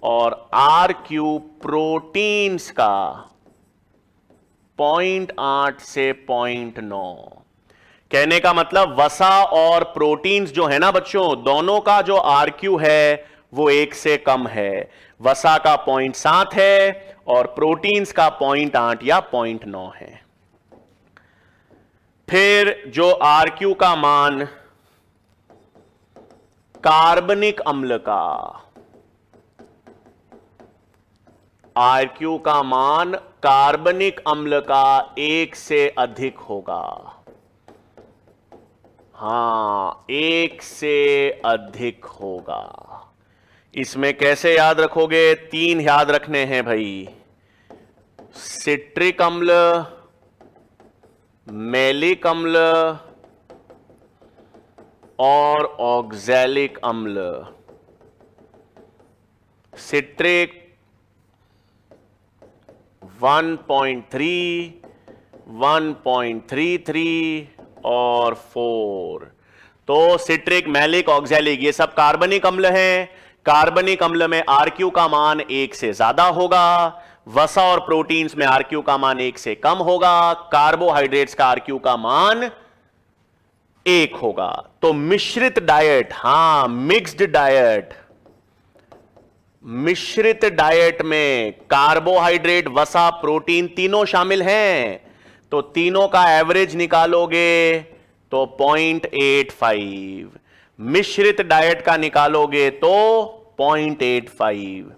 [SPEAKER 1] और RQ प्रोटीन्स का 0.8 से 0.9। कहने का मतलब वसा और प्रोटीन्स जो है ना बच्चों, दोनों का जो RQ है वो 1 से कम है। वसा का 0.7 है और प्रोटीन्स का 0.8 या 0.9 है। फिर जो RQ का मान कार्बनिक अम्ल का, RQ का मान कार्बनिक अम्ल का 1 से अधिक होगा। हां, 1 से अधिक होगा। इसमें कैसे याद रखोगे? 3 याद रखने हैं भाई। सिट्रिक अम्ल, मैलिक अम्ल और ऑक्सैलिक अम्ल। सिट्रिक 1.3, 1.33 और 4। तो सिट्रिक, मैलिक, ऑक्सैलिक ये सब कार्बनिक अम्ल हैं। कार्बनिक अम्ल में RQ का मान 1 से ज्यादा होगा। वसा और प्रोटीन्स में RQ का मान 1 से कम होगा। कार्बोहाइड्रेट्स का RQ का मान 1 होगा। तो मिश्रित डाइट, हां मिक्स्ड डाइट, मिश्रित डाइट में कार्बोहाइड्रेट, वसा, प्रोटीन तीनों शामिल हैं। तो तीनों का एवरेज निकालोगे तो 0.85। मिश्रित डाइट का निकालोगे तो 0.85।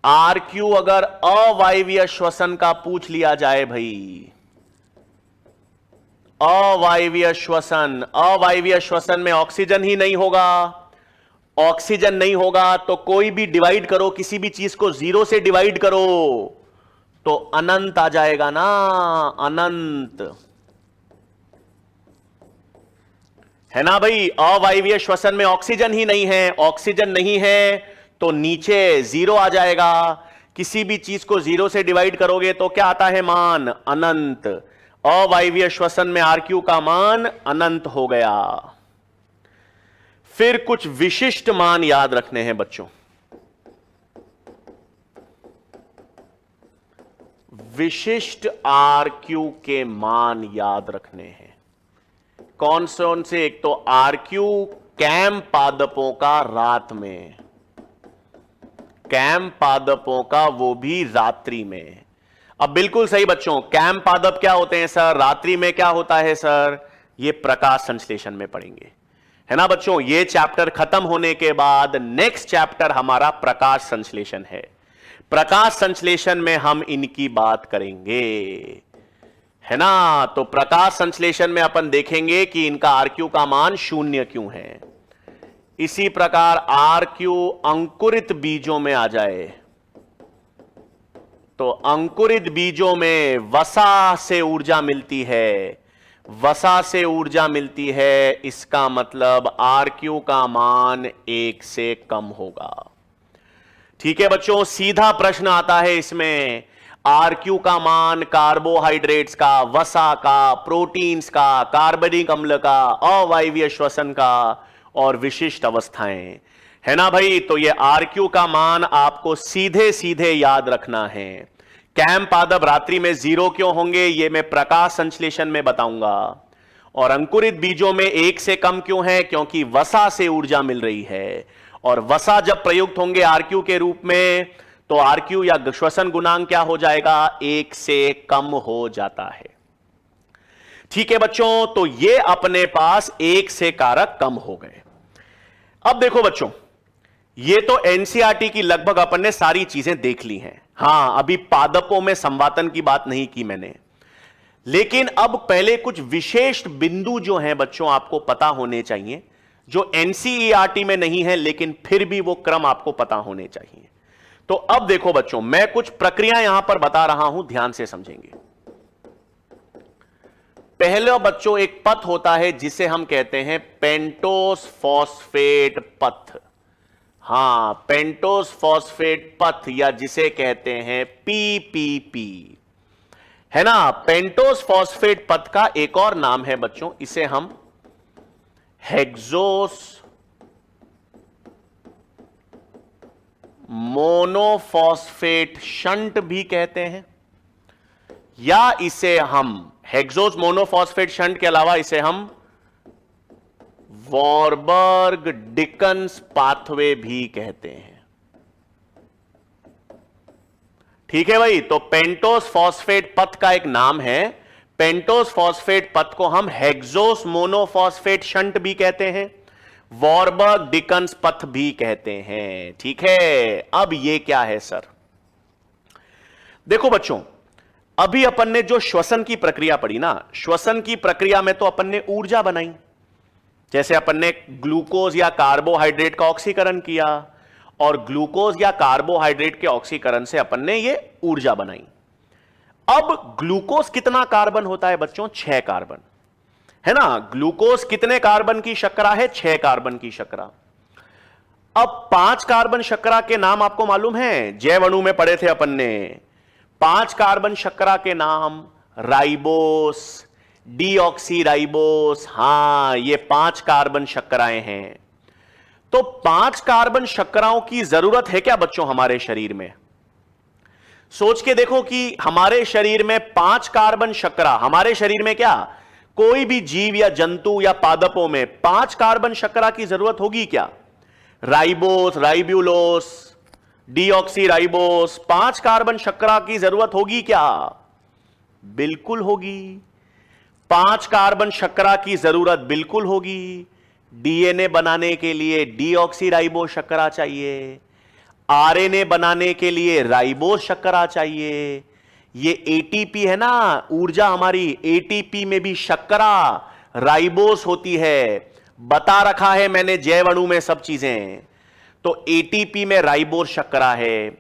[SPEAKER 1] RQ अगर अवायवीय श्वसन का पूछ लिया जाए भाई, अवायवीय श्वसन, अवायवीय श्वसन में ऑक्सीजन ही नहीं होगा। ऑक्सीजन नहीं होगा तो कोई भी डिवाइड करो, किसी भी चीज को 0 से डिवाइड करो तो अनंत आ जाएगा ना, अनंत है ना भाई। अवायवीय श्वसन में ऑक्सीजन ही नहीं है, ऑक्सीजन नहीं है तो नीचे 0 आ जाएगा। किसी भी चीज को 0 से डिवाइड करोगे तो क्या आता है मान? अनंत। अवायवीय श्वसन में RQ का मान अनंत हो गया। फिर कुछ विशिष्ट मान याद रखने हैं बच्चों। विशिष्ट RQ के मान याद रखने हैं। कौन से? एक तो RQ कैम पादपों का रात में, कैम पादपों का वो भी रात्रि में। अब बिल्कुल सही बच्चों, कैम पादप क्या होते हैं सर? रात्रि में क्या होता है सर? ये प्रकाश संश्लेषण में पढ़ेंगे, है ना बच्चों। ये चैप्टर खत्म होने के बाद नेक्स्ट चैप्टर हमारा प्रकाश संश्लेषण है। प्रकाश संश्लेषण में हम इनकी बात करेंगे, है ना। तो प्रकाश संश्लेषण में अपन देखेंगे कि इनका RQ का मान 0 क्यों है। इसी प्रकार RQ अंकुरित बीजों में आ जाए तो अंकुरित बीजों में वसा से ऊर्जा मिलती है, वसा से ऊर्जा मिलती है, इसका मतलब RQ का मान 1 से कम होगा। ठीक है बच्चों, सीधा प्रश्न आता है इसमें। RQ का मान कार्बोहाइड्रेट्स का, वसा का, प्रोटीन्स का, कार्बनिक अम्ल का, अवायवीय श्वसन का और विशिष्ट अवस्थाएं, है ना भाई। तो ये RQ का मान आपको सीधे सीधे याद रखना है। कैम पादप रात्रि में 0 क्यों होंगे ये मैं प्रकाश संश्लेषण में बताऊंगा। और अंकुरित बीजों में 1 से कम क्यों है? क्योंकि वसा से ऊर्जा मिल रही है, और वसा जब प्रयुक्त होंगे RQ के रूप में तो RQ या श्वसन गुणांक क्या हो जाएगा? 1 से कम हो जाता है। ठीक है बच्चों, तो ये अपने पास 1 से कारक कम हो गए। अब देखो बच्चों, ये तो NCERT की लगभग अपन ने सारी चीजें देख ली हैं। हां, अभी पादपों में संवातन की बात नहीं की मैंने, लेकिन अब पहले कुछ विशेष बिंदु जो हैं बच्चों आपको पता होने चाहिए, जो NCERT में नहीं है लेकिन फिर भी वो क्रम आपको पता होने चाहिए। तो अब देखो बच्चों, मैं कुछ प्रक्रिया यहां पर बता रहा हूं, ध्यान से समझेंगे। पहले बच्चों एक पथ होता है जिसे हम कहते हैं पेंटोस फॉस्फेट पथ। हां, पेंटोस फॉस्फेट पथ या जिसे कहते हैं PPP, है ना। पेंटोस फॉस्फेट पथ का एक और नाम है बच्चों, इसे हम हेक्सोस मोनोफॉस्फेट शंट भी कहते हैं, या इसे हम हेक्सोस मोनोफॉस्फेट शंट के अलावा इसे हम वॉरबर्ग डिकन्स पाथवे भी कहते हैं। ठीक है भाई, तो पेंटोस फॉस्फेट पथ का एक नाम है। पेंटोस फॉस्फेट पथ को हम हेक्सोस मोनोफॉस्फेट शंट भी कहते हैं, वॉरबर्ग डिकन्स पथ भी कहते हैं। ठीक है, अब ये क्या है सर? देखो बच्चों, अभी अपन ने जो श्वसन की प्रक्रिया पढ़ी ना, श्वसन की प्रक्रिया में तो अपन ने ऊर्जा बनाई, जैसे अपन ने ग्लूकोज या कार्बोहाइड्रेट का ऑक्सीकरण किया, और ग्लूकोज या कार्बोहाइड्रेट के ऑक्सीकरण से अपन ने ये ऊर्जा बनाई। अब ग्लूकोज कितना कार्बन होता है बच्चों? 6 कार्बन, है ना। ग्लूकोज कितने कार्बन की शर्करा है? 6 कार्बन की शर्करा। अब 5 कार्बन शर्करा के नाम आपको मालूम है? जैव अणु में पढ़े थे अपन ने। 5 कार्बन शर्करा के नाम राइबोस, डीऑक्सीराइबोस। हां, ये 5 कार्बन शर्कराएं हैं। तो 5 कार्बन शर्कराओं की जरूरत है क्या बच्चों हमारे शरीर में? सोच के देखो कि हमारे शरीर में 5 कार्बन शर्करा, हमारे शरीर में क्या कोई भी जीव या जंतु या पादपों में 5 कार्बन शर्करा की जरूरत होगी क्या? राइबोस, राइब्यूलोस, डीऑक्सीराइबोस, 5 कार्बन शर्करा की जरूरत होगी क्या? बिल्कुल होगी। 5 कार्बन शर्करा की जरूरत बिल्कुल होगी। डीएनए बनाने के लिए डीऑक्सीराइबोस शर्करा चाहिए, आरएनए बनाने के लिए राइबोस शर्करा चाहिए। ये एटीपी है ना, ऊर्जा हमारी, एटीपी में भी शर्करा राइबोस होती है। बता रखा है मैंने जैव अणु में सब चीजें। तो एटीपी में राइबोस शर्करा है,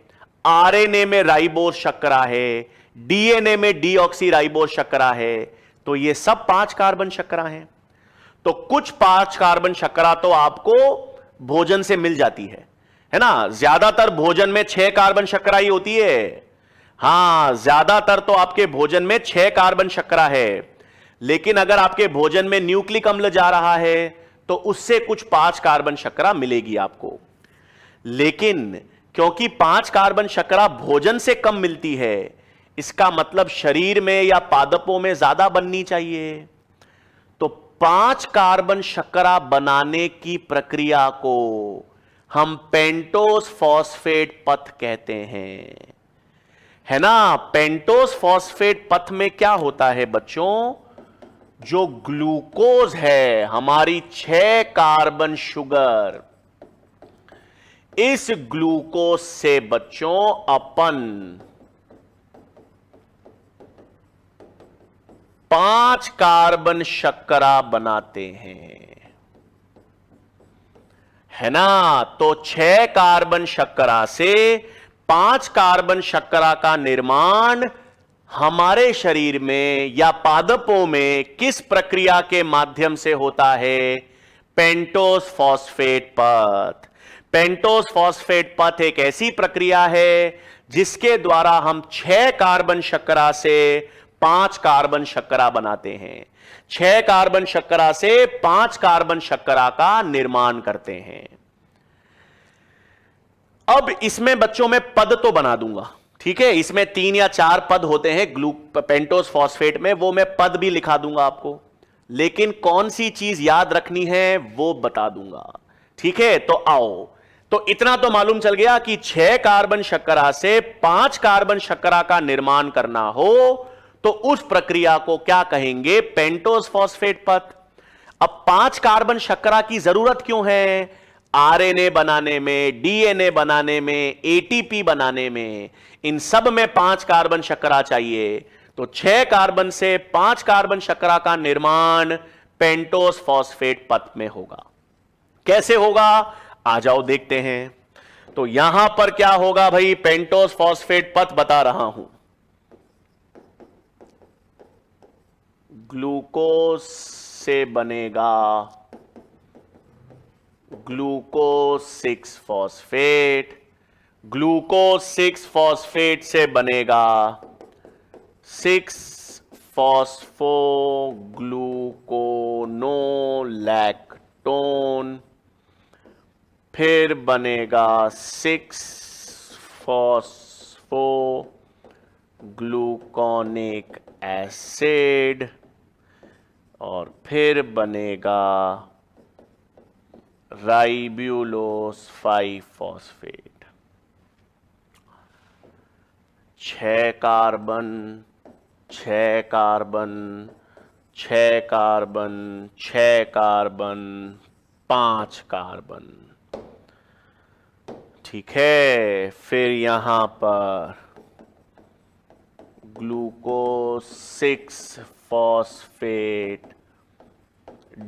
[SPEAKER 1] आरएनए में राइबोस शर्करा है, डीएनए में डीऑक्सीराइबोस शर्करा है। तो ये सब 5 कार्बन शर्करा हैं। तो कुछ 5 कार्बन शर्करा तो आपको भोजन से मिल जाती है ना। ज्यादातर भोजन में 6 कार्बन शर्करा ही होती है। हां, ज्यादातर तो आपके भोजन में 6 कार्बन शर्करा है, लेकिन अगर आपके भोजन में न्यूक्लिक अम्ल जा रहा है तो उससे कुछ 5 कार्बन शर्करा मिलेगी आपको। लेकिन क्योंकि 5 कार्बन शर्करा भोजन से कम मिलती है, इसका मतलब शरीर में या पादपों में ज्यादा बननी चाहिए। तो 5 कार्बन शर्करा बनाने की प्रक्रिया को हम पेंटोस फॉस्फेट पथ कहते हैं, है ना। पेंटोस फॉस्फेट पथ में क्या होता है बच्चों, जो ग्लूकोज है, हमारी 6 कार्बन शुगर, इस ग्लूकोज से बच्चों अपन 5 कार्बन शर्करा बनाते हैं, है ना। तो 6 कार्बन शर्करा से 5 कार्बन शर्करा का निर्माण हमारे शरीर में या पादपों में किस प्रक्रिया के माध्यम से होता है, पेंटोस फॉस्फेट पथ। पेंटोस फॉस्फेट पथ एक ऐसी प्रक्रिया है जिसके द्वारा हम 6 कार्बन शर्करा से 5 कार्बन शर्करा बनाते हैं, 6 कार्बन शर्करा से 5 कार्बन शर्करा का निर्माण करते हैं। अब इसमें बच्चों में पद तो बना दूंगा, ठीक है। इसमें 3 या 4 पद होते हैं पेंटोस फॉस्फेट में, वो मैं पद भी लिखा दूंगा आपको, लेकिन कौन सी चीज याद रखनी है वो बता दूंगा, ठीक है। तो आओ, तो इतना तो मालूम चल गया कि 6 कार्बन शर्करा से 5 कार्बन शर्करा का निर्माण करना हो तो उस प्रक्रिया को क्या कहेंगे, पेंटोस फॉस्फेट पथ। अब 5 कार्बन शर्करा की जरूरत क्यों है, आरएनए बनाने में, डीएनए बनाने में, एटीपी बनाने में, इन सब में 5 कार्बन शर्करा चाहिए। तो 6 कार्बन से 5 कार्बन शर्करा का निर्माण पेंटोस फॉस्फेट पथ में होगा। कैसे होगा, आ जाओ देखते हैं। तो यहां पर क्या होगा भाई, पेंटोस फॉस्फेट पथ बता रहा हूं। ग्लूकोज से बनेगा ग्लूकोज 6 फॉस्फेट, ग्लूकोज 6 फॉस्फेट से बनेगा 6 फॉस्फोग्लूकोनोलैक्टोन, फिर बनेगा 6 फॉस्फोग्लूकोनिक एसिड, और फिर बनेगा राइब्यूलोस 5 phosphate. 6 carbon 6 carbon 6 carbon 6 carbon 5 carbon, ठीक है। फिर यहां पर glucose 6 phosphate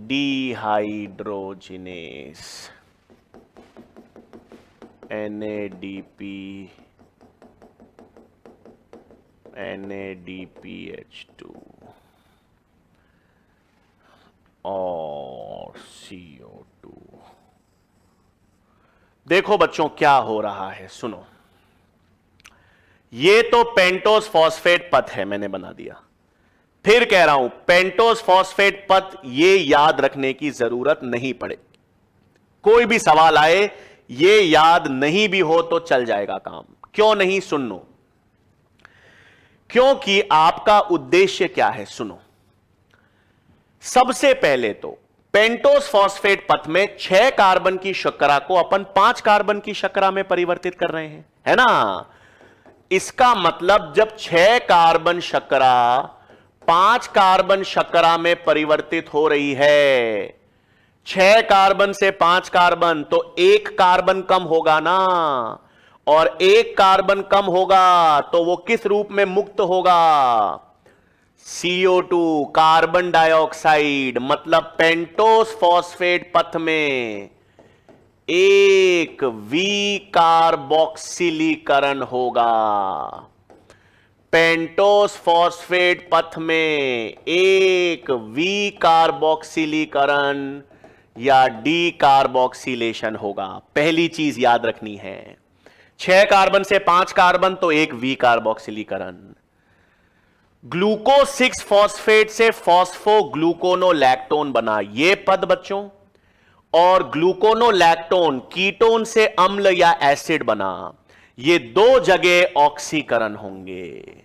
[SPEAKER 1] dehydrogenase, NADP NADPH2 और CO2। देखो बच्चों क्या हो रहा है, सुनो। ये तो पेंटोस फॉस्फेट पथ है, मैंने बना दिया। फिर कह रहा हूं पेंटोस फॉस्फेट पथ ये याद रखने की जरूरत नहीं पड़े, कोई भी सवाल आए ये याद नहीं भी हो तो चल जाएगा काम। क्यों नहीं, सुनो। क्योंकि आपका उद्देश्य क्या है, सुनो। सबसे पहले तो पेंटोस फॉस्फेट पथ में 6 कार्बन की शर्करा को अपन 5 कार्बन की शर्करा में परिवर्तित कर रहे हैं, है ना। इसका मतलब जब 6 कार्बन शर्करा 5 कार्बन शर्करा में परिवर्तित हो रही है, 6 कार्बन से 5 कार्बन, तो 1 कार्बन कम होगा ना, और 1 कार्बन कम होगा तो वो किस रूप में मुक्त होगा, CO2 कार्बन डाइऑक्साइड। मतलब पेंटोस फॉस्फेट पथ में एक विकार्बोक्सिलीकरण होगा। पेंटोस फॉस्फेट पथ में एक विकार्बोक्सिलीकरण या डीकार्बोक्सिलेशन होगा। पहली चीज याद रखनी है, 6 कार्बन से 5 कार्बन तो एक वी कार्बोक्सिलीकरण। ग्लूकोज 6 फॉस्फेट से फॉस्फोग्लूकोनोलैक्टोन बना ये पद बच्चों, और ग्लूकोनोलैक्टोन कीटोन से अम्ल या एसिड बना, ये दो जगह ऑक्सीकरण होंगे।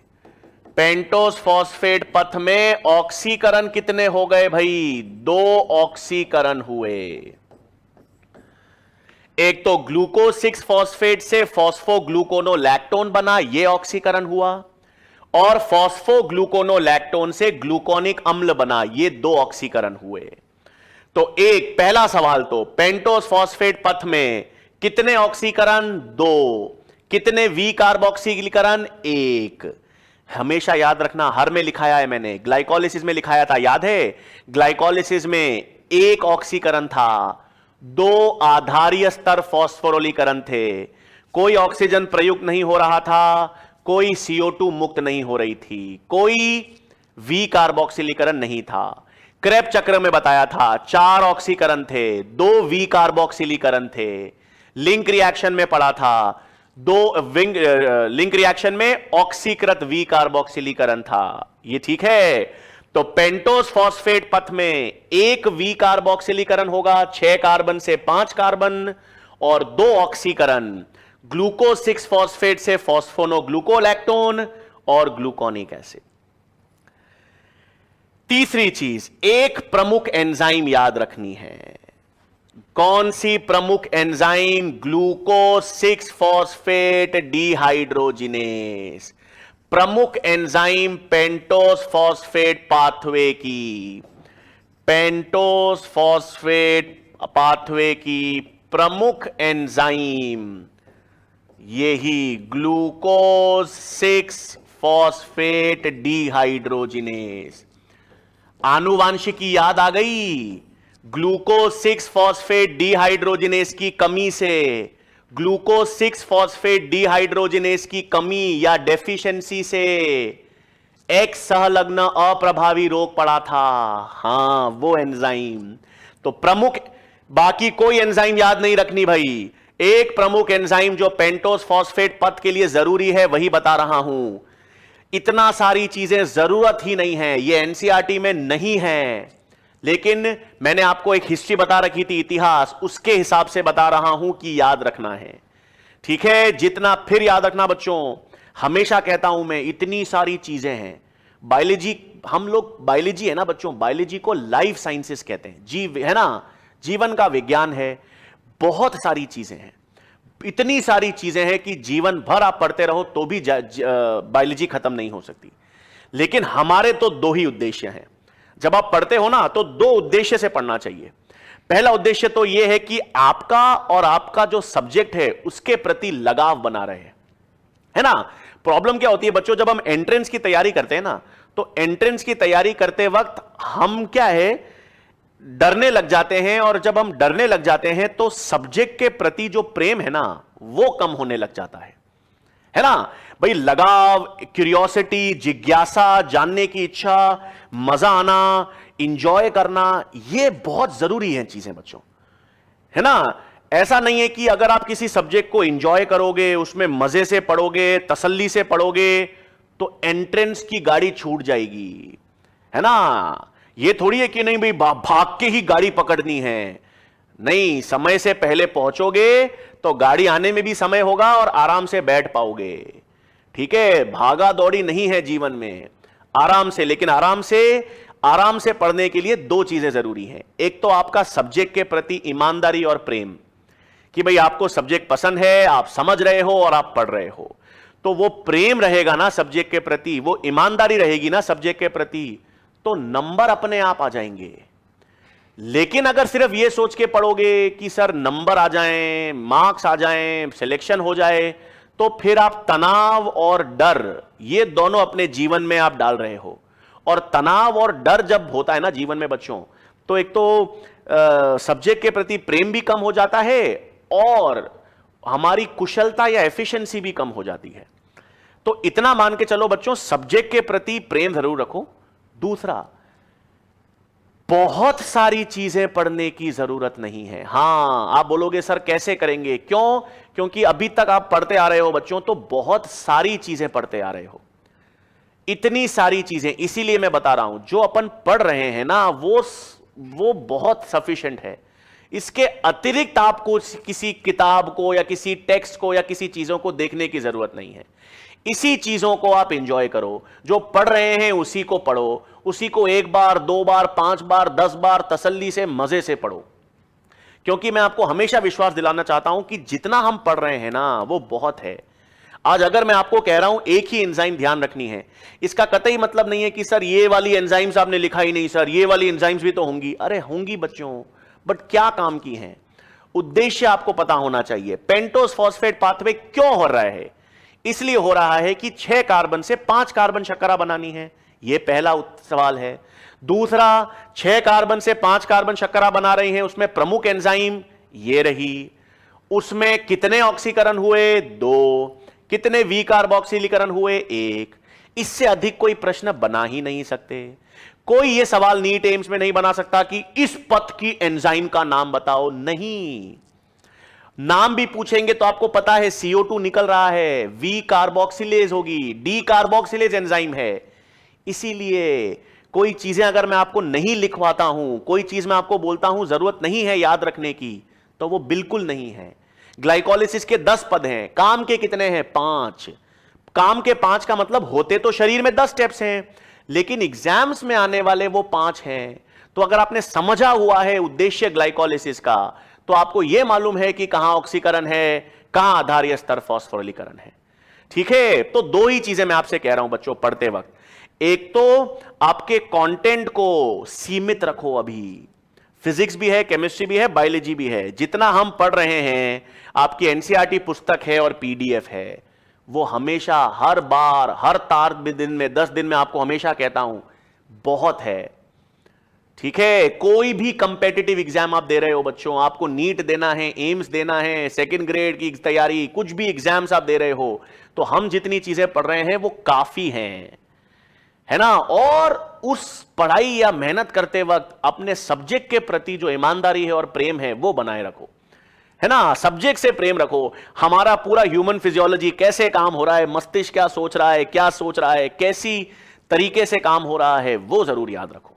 [SPEAKER 1] पेंटोस फॉस्फेट पथ में ऑक्सीकरण कितने हो गए भाई? 2 ऑक्सीकरण हुए। एक तो ग्लूकोज 6 फॉस्फेट से फॉस्फोग्लूकोनोलैक्टोन बना, यह ऑक्सीकरण हुआ, और फॉस्फोग्लूकोनोलैक्टोन से ग्लूकोनिक अम्ल बना, ये 2 ऑक्सीकरण हुए। तो एक पहला सवाल, तो पेंटोस फॉस्फेट पथ में कितने ऑक्सीकरण? 2। कितने वी कार्बोक्सिलीकरण? 1। हमेशा याद रखना, हर में लिखाया है मैंने, ग्लाइकोलिसिस में लिखाया था, याद है? ग्लाइकोलिसिस में 1 ऑक्सीकरण था, 2 आधारीय स्तर फॉस्फोरिलीकरण थे, कोई ऑक्सीजन प्रयुक्त नहीं हो रहा था, कोई CO2 मुक्त नहीं हो रही थी, कोई वी कार्बोक्सिलीकरण नहीं था। क्रेब चक्र में बताया था 4 ऑक्सीकरण थे, 2 वी कार्बोक्सिलीकरण थे। लिंक रिएक्शन में पढ़ा था, 2 लिंक रिएक्शन में ऑक्सीकृत वी कार्बोक्सिलीकरण था। ये ठीक है? तो पेंटोस फॉस्फेट पथ में 1 वी कार्बोक्सिलीकरण होगा, 6 कार्बन से 5 कार्बन, और 2 ऑक्सीकरण ग्लूकोज 6 फॉस्फेट से फॉस्फोनोग्लूकोलैक्टोन और ग्लूकोनिक एसिड। तीसरी चीज, एक प्रमुख एंजाइम याद रखनी है। कौन सी प्रमुख एंजाइम? ग्लूकोज 6 फॉस्फेट डिहाइड्रोजिनेस, प्रमुख एंजाइम पेंटोस फॉस्फेट पाथवे की, पेंटोस फॉस्फेट पाथवे की प्रमुख एंजाइम यही ग्लूकोज 6 फॉस्फेट डिहाइड्रोजिनेस। आनुवांशिकी याद आ गई? ग्लूकोज 6 फॉस्फेट डिहाइड्रोजिनेस की कमी से, ग्लूकोज 6 फॉस्फेट डिहाइड्रोजिनेस की कमी या डेफिशिएंसी से एक्स संलग्न अप्रभावी रोग पड़ा था। हां, वो एंजाइम। तो प्रमुख, बाकी कोई एंजाइम याद नहीं रखनी भाई, एक प्रमुख एंजाइम जो पेंटोस फॉस्फेट पथ के लिए जरूरी है वही बता रहा हूं। इतना सारी चीजें जरूरत ही नहीं है, ये एनसीईआरटी में नहीं है, लेकिन मैंने आपको एक हिस्ट्री बता रखी थी, इतिहास, उसके हिसाब से बता रहा हूं कि याद रखना है। ठीक है? जितना फिर याद रखना बच्चों, हमेशा कहता हूं मैं, इतनी सारी चीजें हैं। बायोलॉजी, हम लोग बायोलॉजी है ना बच्चों, बायोलॉजी को लाइफ साइंसेस कहते हैं, जीव है ना, जीवन का विज्ञान है। बहुत सारी चीजें हैं, इतनी सारी चीजें हैं कि जीवन भर आप पढ़ते रहो तो भी बायोलॉजी खत्म नहीं हो सकती। लेकिन हमारे तो 2 ही उद्देश्य हैं। जब आप पढ़ते हो ना तो 2 उद्देश्य से पढ़ना चाहिए। पहला उद्देश्य तो यह है कि आपका और आपका जो सब्जेक्ट है उसके प्रति लगाव बना रहे, है ना। प्रॉब्लम क्या होती है बच्चों, जब हम एंट्रेंस की तैयारी करते हैं ना, तो एंट्रेंस की तैयारी करते वक्त हम क्या है, डरने लग जाते हैं, और जब हम डरने लग जाते हैं तो सब्जेक्ट के प्रति जो प्रेम है ना वो कम होने लग जाता है ना भाई। लगाव, क्यूरियोसिटी, जिज्ञासा, जानने की इच्छा, मजा आना, इंजॉय करना, ये बहुत जरूरी है चीजें बच्चों, है ना। ऐसा नहीं है कि अगर आप किसी सब्जेक्ट को इंजॉय करोगे, उसमें मजे से पढ़ोगे, तसल्ली से पढ़ोगे, तो एंट्रेंस की गाड़ी छूट जाएगी, है ना। ये थोड़ी है कि नहीं भाई भाग के ही गाड़ी पकड़नी है, नहीं, समय से पहले पहुंचोगे तो गाड़ी आने में भी समय होगा और आराम से बैठ पाओगे। ठीक है? भागा दौड़ी नहीं है जीवन में, आराम से, लेकिन आराम से पढ़ने के लिए 2 चीजें जरूरी हैं। एक तो आपका सब्जेक्ट के प्रति ईमानदारी और प्रेम, कि भाई आपको सब्जेक्ट पसंद है, आप समझ रहे हो और आप पढ़ रहे हो, तो वो प्रेम रहेगा ना सब्जेक्ट के प्रति, वो ईमानदारी रहेगी ना सब्जेक्ट के प्रति, तो नंबर अपने आप आ जाएंगे। लेकिन अगर सिर्फ ये सोच के पढ़ोगे कि सर नंबर आ जाएं, मार्क्स आ जाएं, सिलेक्शन हो जाए, तो फिर आप तनाव और डर, ये दोनों अपने जीवन में आप डाल रहे हो। और तनाव और डर जब होता है ना जीवन में बच्चों, तो एक तो सब्जेक्ट के प्रति प्रेम भी कम हो जाता है और हमारी कुशलता या एफिशिएंसी भी कम हो जाती है। तो इतना मान के चलो बच्चों, सब्जेक्ट के प्रति प्रेम जरूर रखो। दूसरा, बहुत सारी चीजें पढ़ने की जरूरत नहीं है। हां, आप बोलोगे सर कैसे करेंगे, क्यों? क्योंकि अभी तक आप पढ़ते आ रहे हो बच्चों, तो बहुत सारी चीजें पढ़ते आ रहे हो, इतनी सारी चीजें, इसीलिए मैं बता रहा हूं जो अपन पढ़ रहे हैं ना वो बहुत सफिशिएंट है। इसके अतिरिक्त आपको किसी किताब को या किसी टेक्स्ट को या किसी चीजों को देखने की जरूरत नहीं है। इसी चीजों को आप एंजॉय करो, जो पढ़ रहे हैं उसी को पढ़ो, उसी को 1 बार 2 बार 5 बार 10 बार तसल्ली से मजे से पढ़ो। क्योंकि मैं आपको हमेशा विश्वास दिलाना चाहता हूं कि जितना हम पढ़ रहे हैं ना वो बहुत है। आज अगर मैं आपको कह रहा हूं एक ही एंजाइम ध्यान रखनी है, इसका कतई मतलब नहीं है कि सर ये वाली एंजाइम्स आपने लिखा ही नहीं, सर ये वाली एंजाइम्स भी तो होंगी। अरे होंगी बच्चों, बट क्या काम की हैं, उद्देश्य आपको पता होना चाहिए। पेंटोस फॉस्फेट पाथवे क्यों हो रहा है? इसलिए हो रहा है कि 6 कार्बन से 5 कार्बन शर्करा बनानी है, यह पहला सवाल है। दूसरा, 6 कार्बन से 5 कार्बन शर्करा बना रही हैं, उसमें प्रमुख एंजाइम ये रही, उसमें कितने ऑक्सीकरण हुए? 2। कितने वी कार्बोक्सिलीकरण हुए? 1। इससे अधिक कोई प्रश्न बना ही नहीं सकते। कोई यह सवाल नीट एम्स में नहीं बना सकता कि इस पथ की एंजाइम का नाम बताओ, नहीं। नाम भी पूछेंगे तो आपको पता है CO2 निकल रहा है, वी कार्बोक्सिलेज होगी, डी कार्बोक्सिलेज एंजाइम है। इसीलिए कोई चीजें अगर मैं आपको नहीं लिखवाता हूं, कोई चीज मैं आपको बोलता हूं जरूरत नहीं है याद रखने की, तो वो बिल्कुल नहीं है। ग्लाइकोलिसिस के 10 पद हैं, काम के कितने हैं? 5। काम के 5 का मतलब होते तो शरीर में 10 स्टेप्स हैं, लेकिन एग्जाम्स में आने वाले वो 5 हैं। तो अगर आपने समझा हुआ है उद्देश्य ग्लाइकोलिसिस का, तो आपको यह मालूम है कि कहां ऑक्सीकरण है, कहां आधारीय स्तर फॉस्फोरिलीकरण है। ठीक है, तो 2 ही चीजें मैं आपसे कह रहा हूं बच्चों पढ़ते वक्त। एक तो आपके कंटेंट को सीमित रखो, अभी फिजिक्स भी है, केमिस्ट्री भी है, बायोलॉजी भी है। जितना हम पढ़ रहे हैं, आपकी एनसीईआरटी पुस्तक है और पीडीएफ है, वो हमेशा हर बार हर तार दिन में 10 दिन में आपको हमेशा कहता हूं बहुत है। ठीक है, कोई भी कंपेटिटिव एग्जाम आप दे रहे हो बच्चों, आपको नीट देना है, एम्स देना है, सेकंड ग्रेड की तैयारी, कुछ भी एग्जाम्स आप दे रहे हो, तो हम जितनी चीजें पढ़ रहे हैं वो काफी हैं, है ना। और उस पढ़ाई या मेहनत करते वक्त अपने सब्जेक्ट के प्रति जो ईमानदारी है और प्रेम है वो बनाए रखो, है ना। सब्जेक्ट से प्रेम रखो। हमारा पूरा ह्यूमन फिजियोलॉजी कैसे काम हो रहा है, मस्तिष्क क्या सोच रहा है, क्या सोच रहा है, कैसी तरीके से काम हो रहा है, वो जरूर याद रखो।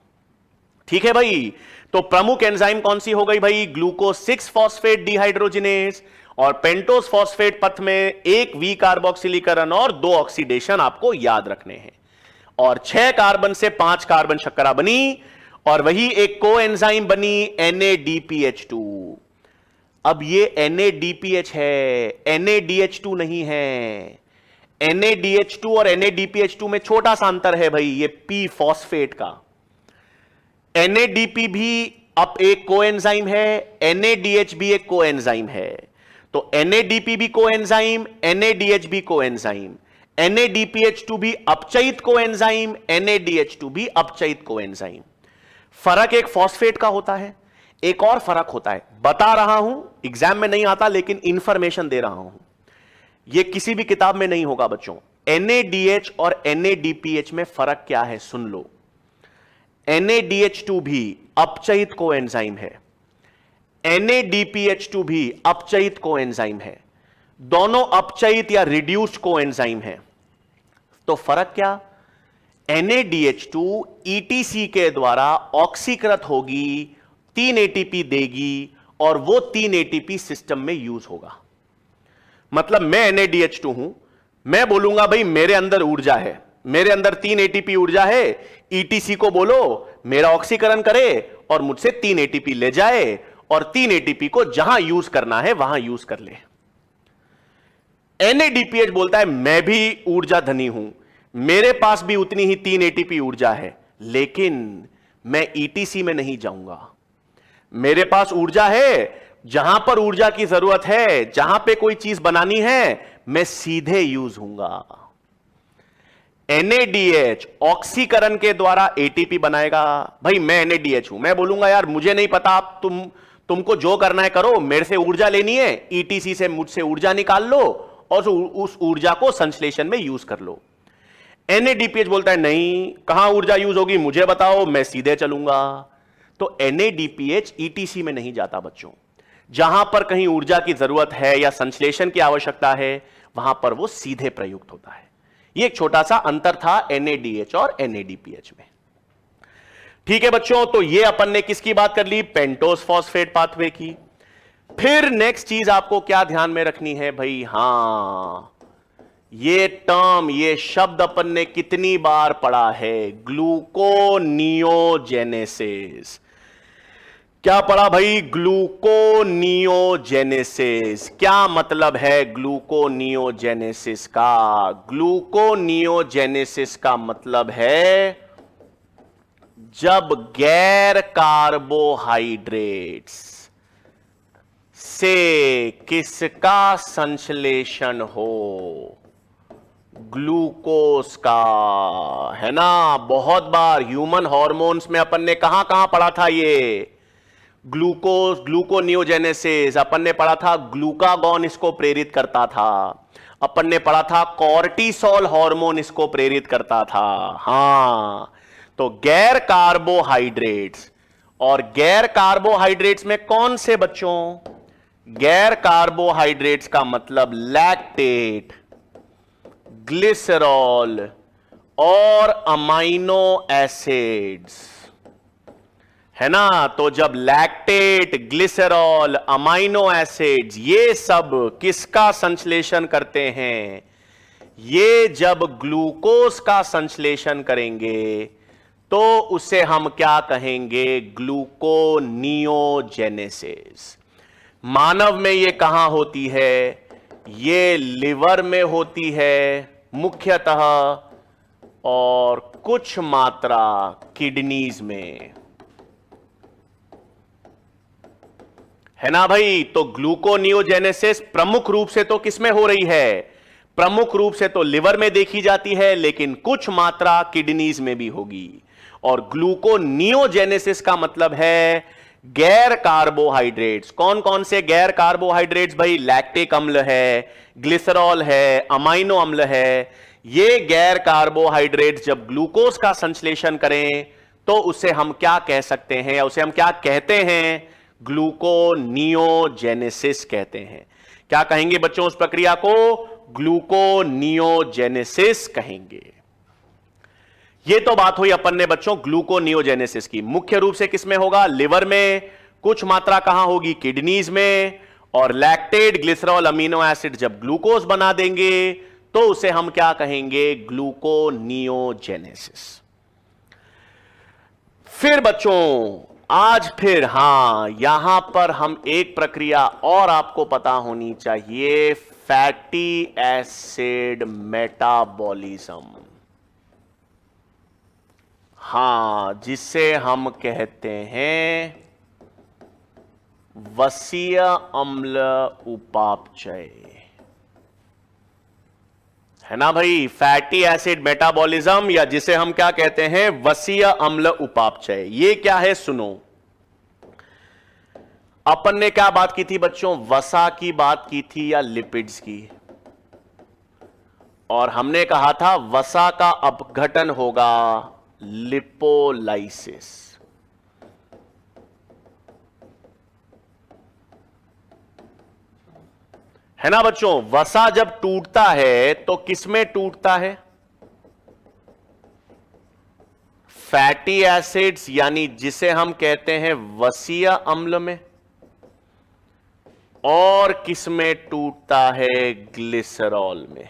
[SPEAKER 1] ठीक है भाई, तो प्रमुख एंजाइम कौन सी हो गई भाई? ग्लूकोज 6 फॉस्फेट डिहाइड्रोजिनेज, और पेंटोस फॉस्फेट पथ में 1 वी कार्बोक्सिलीकरण और 2 ऑक्सीडेशन आपको याद रखने हैं। और 6 कार्बन से 5 कार्बन शर्करा बनी, और वही एक कोएंजाइम बनी NADPH2। अब ये NADPH है, NADH2 नहीं है। NADH2 और NADPH2 में छोटा सा अंतर है भाई, ये P फॉस्फेट का। NADP भी अब एक कोएंजाइम है, NADH भी एक कोएंजाइम है। तो NADP भी कोएंजाइम, NADH भी कोएंजाइम, NADPH2 भी अपचयित कोएंजाइम, NADH2 भी अपचयित कोएंजाइम। फर्क एक फॉस्फेट का होता है, एक और फर्क होता है, बता रहा हूं, एग्जाम में नहीं आता लेकिन इंफॉर्मेशन दे रहा हूं, यह किसी भी किताब में नहीं होगा बच्चों। NADH और NADPH में फर्क क्या है सुन लो। NADH2 भी अपचयित कोएंजाइम है, NADPH2 भी अपचयित कोएंजाइम है, दोनों अपचयित या रिड्यूस्ड कोएंजाइम है। तो फर्क क्या? NADH2 ETC के द्वारा ऑक्सीकृत होगी, 3 ATP देगी, और वो 3 ATP सिस्टम में यूज होगा। मतलब मैं NADH2 हूं, मैं बोलूंगा भाई मेरे अंदर ऊर्जा है, मेरे अंदर 3 ATP ऊर्जा है, ETC को बोलो मेरा ऑक्सीकरण करे और मुझसे 3 ATP ले जाए, और 3 ATP को जहां यूज करना है वहां यूज कर ले। NADPH बोलता है मैं भी ऊर्जा धनी हूं, मेरे पास भी उतनी ही 3 ATP ऊर्जा है, लेकिन मैं ETC में नहीं जाऊंगा। मेरे पास ऊर्जा है, जहां पर ऊर्जा की जरूरत है, जहां पे कोई चीज बनानी है, मैं सीधे यूज होऊंगा। NADH ऑक्सीकरण के द्वारा ATP बनाएगा। भाई मैं NADH हूं, मैं बोलूंगा यार मुझे नहीं पता, तुमको जो करना है करो, मेरे से ऊर्जा लेनी है, ETC से मुझसे ऊर्जा निकाल लो और उस ऊर्जा को संश्लेषण में यूज कर लो। NADPH बोलता है नहीं, कहां ऊर्जा यूज होगी मुझे बताओ, मैं सीधे चलूंगा। तो NADPH ETC में नहीं जाता बच्चों। जहां पर कहीं ऊर्जा की जरूरत है या संश्लेषण की आवश्यकता है, वहां पर वो सीधे प्रयुक्त होता है। ये एक छोटा सा अंतर था NADH और NADPH में। ठीक है बच्चों, तो ये अपन ने किसकी बात कर ली? पेंटोज फॉस्फेट पाथवे की। फिर नेक्स्ट चीज आपको क्या ध्यान में रखनी है भाई? हां, ये टर्म, ये शब्द अपन ने कितनी बार पढ़ा है? ग्लूकोनियोजेनेसिस। क्या पढ़ा भाई? ग्लूकोनियोजेनेसिस। क्या मतलब है ग्लूकोनियोजेनेसिस का? ग्लूकोनियोजेनेसिस का मतलब है जब गैर कार्बोहाइड्रेट्स से किसका संश्लेषण हो? ग्लूकोज का, है ना? बहुत बार ह्यूमन हार्मोन्स में अपन ने कहां कहां पढ़ा था ये ग्लूकोज, ग्लूकोनियोजेनेसिस। अपन ने पढ़ा था ग्लूकागॉन इसको प्रेरित करता था। अपन ने पढ़ा था कॉर्टिसोल हार्मोन इसको प्रेरित करता था। हां, तो गैर कार्बोहाइड्रेट्स, और गैर कार्बोहाइड्रेट्स में कौन से बच्चों? गैर कार्बोहाइड्रेट्स का मतलब लैक्टेट, ग्लिसरॉल और अमाइनो एसिड्स, है ना? तो जब लैक्टेट, ग्लिसरॉल, अमाइनो एसिड्स ये सब किसका संश्लेषण करते हैं? ये जब ग्लूकोज का संश्लेषण करेंगे तो उसे हम क्या कहेंगे? ग्लूकोनियोजेनेसिस। मानव में ये कहां होती है? ये लिवर में होती है मुख्यतः, और कुछ मात्रा किडनीज में, है ना भाई? तो ग्लूकोनियोजेनेसिस प्रमुख रूप से तो किसमें हो रही है? प्रमुख रूप से तो लिवर में देखी जाती है, लेकिन कुछ मात्रा किडनीज में भी होगी। और ग्लूकोनियोजेनेसिस का मतलब है गैर कार्बोहाइड्रेट्स। कौन कौन से गैर कार्बोहाइड्रेट्स भाई? लैक्टिक अम्ल है, ग्लिसरॉल है, अमाइनो अम्ल है। ये गैर कार्बोहाइड्रेट्स जब ग्लूकोज का संश्लेषण करें तो उसे हम क्या कह सकते हैं, या उसे हम क्या कहते हैं? ग्लूकोनियोजेनेसिस कहते हैं। क्या कहेंगे बच्चों उस प्रक्रिया को? ग्लूकोनियोजेनेसिस कहेंगे। यह तो बात हुई अपन ने बच्चों ग्लूकोनियोजेनेसिस की। मुख्य रूप से किसमें होगा? लिवर में। कुछ मात्रा कहां होगी? किडनीज में। और लैक्टेट, ग्लिसरॉल, अमीनो एसिड जब ग्लूकोज बना देंगे तो उसे हम क्या कहेंगे? ग्लूकोनियोजेनेसिस। फिर बच्चों आज फिर यहां पर हम एक प्रक्रिया और आपको पता होनी चाहिए, फैटी एसिड मेटाबॉलिज्म। जिसे हम कहते हैं वसीय अम्ल उपापचय, है ना भाई? फैटी एसिड मेटाबॉलिज्म, या जिसे हम क्या कहते हैं? वसीय अम्ल उपापचय। ये क्या है सुनो। अपन ने क्या बात की थी बच्चों? वसा की बात की थी या लिपिड्स की? और हमने कहा था वसा का अपघटन होगा लिपोलाइसिस, है ना बच्चों? वसा जब टूटता है तो किसमें टूटता है? फैटी एसिड्स, यानी जिसे हम कहते हैं वसीय अम्ल में। और किसमें टूटता है? ग्लिसरॉल में।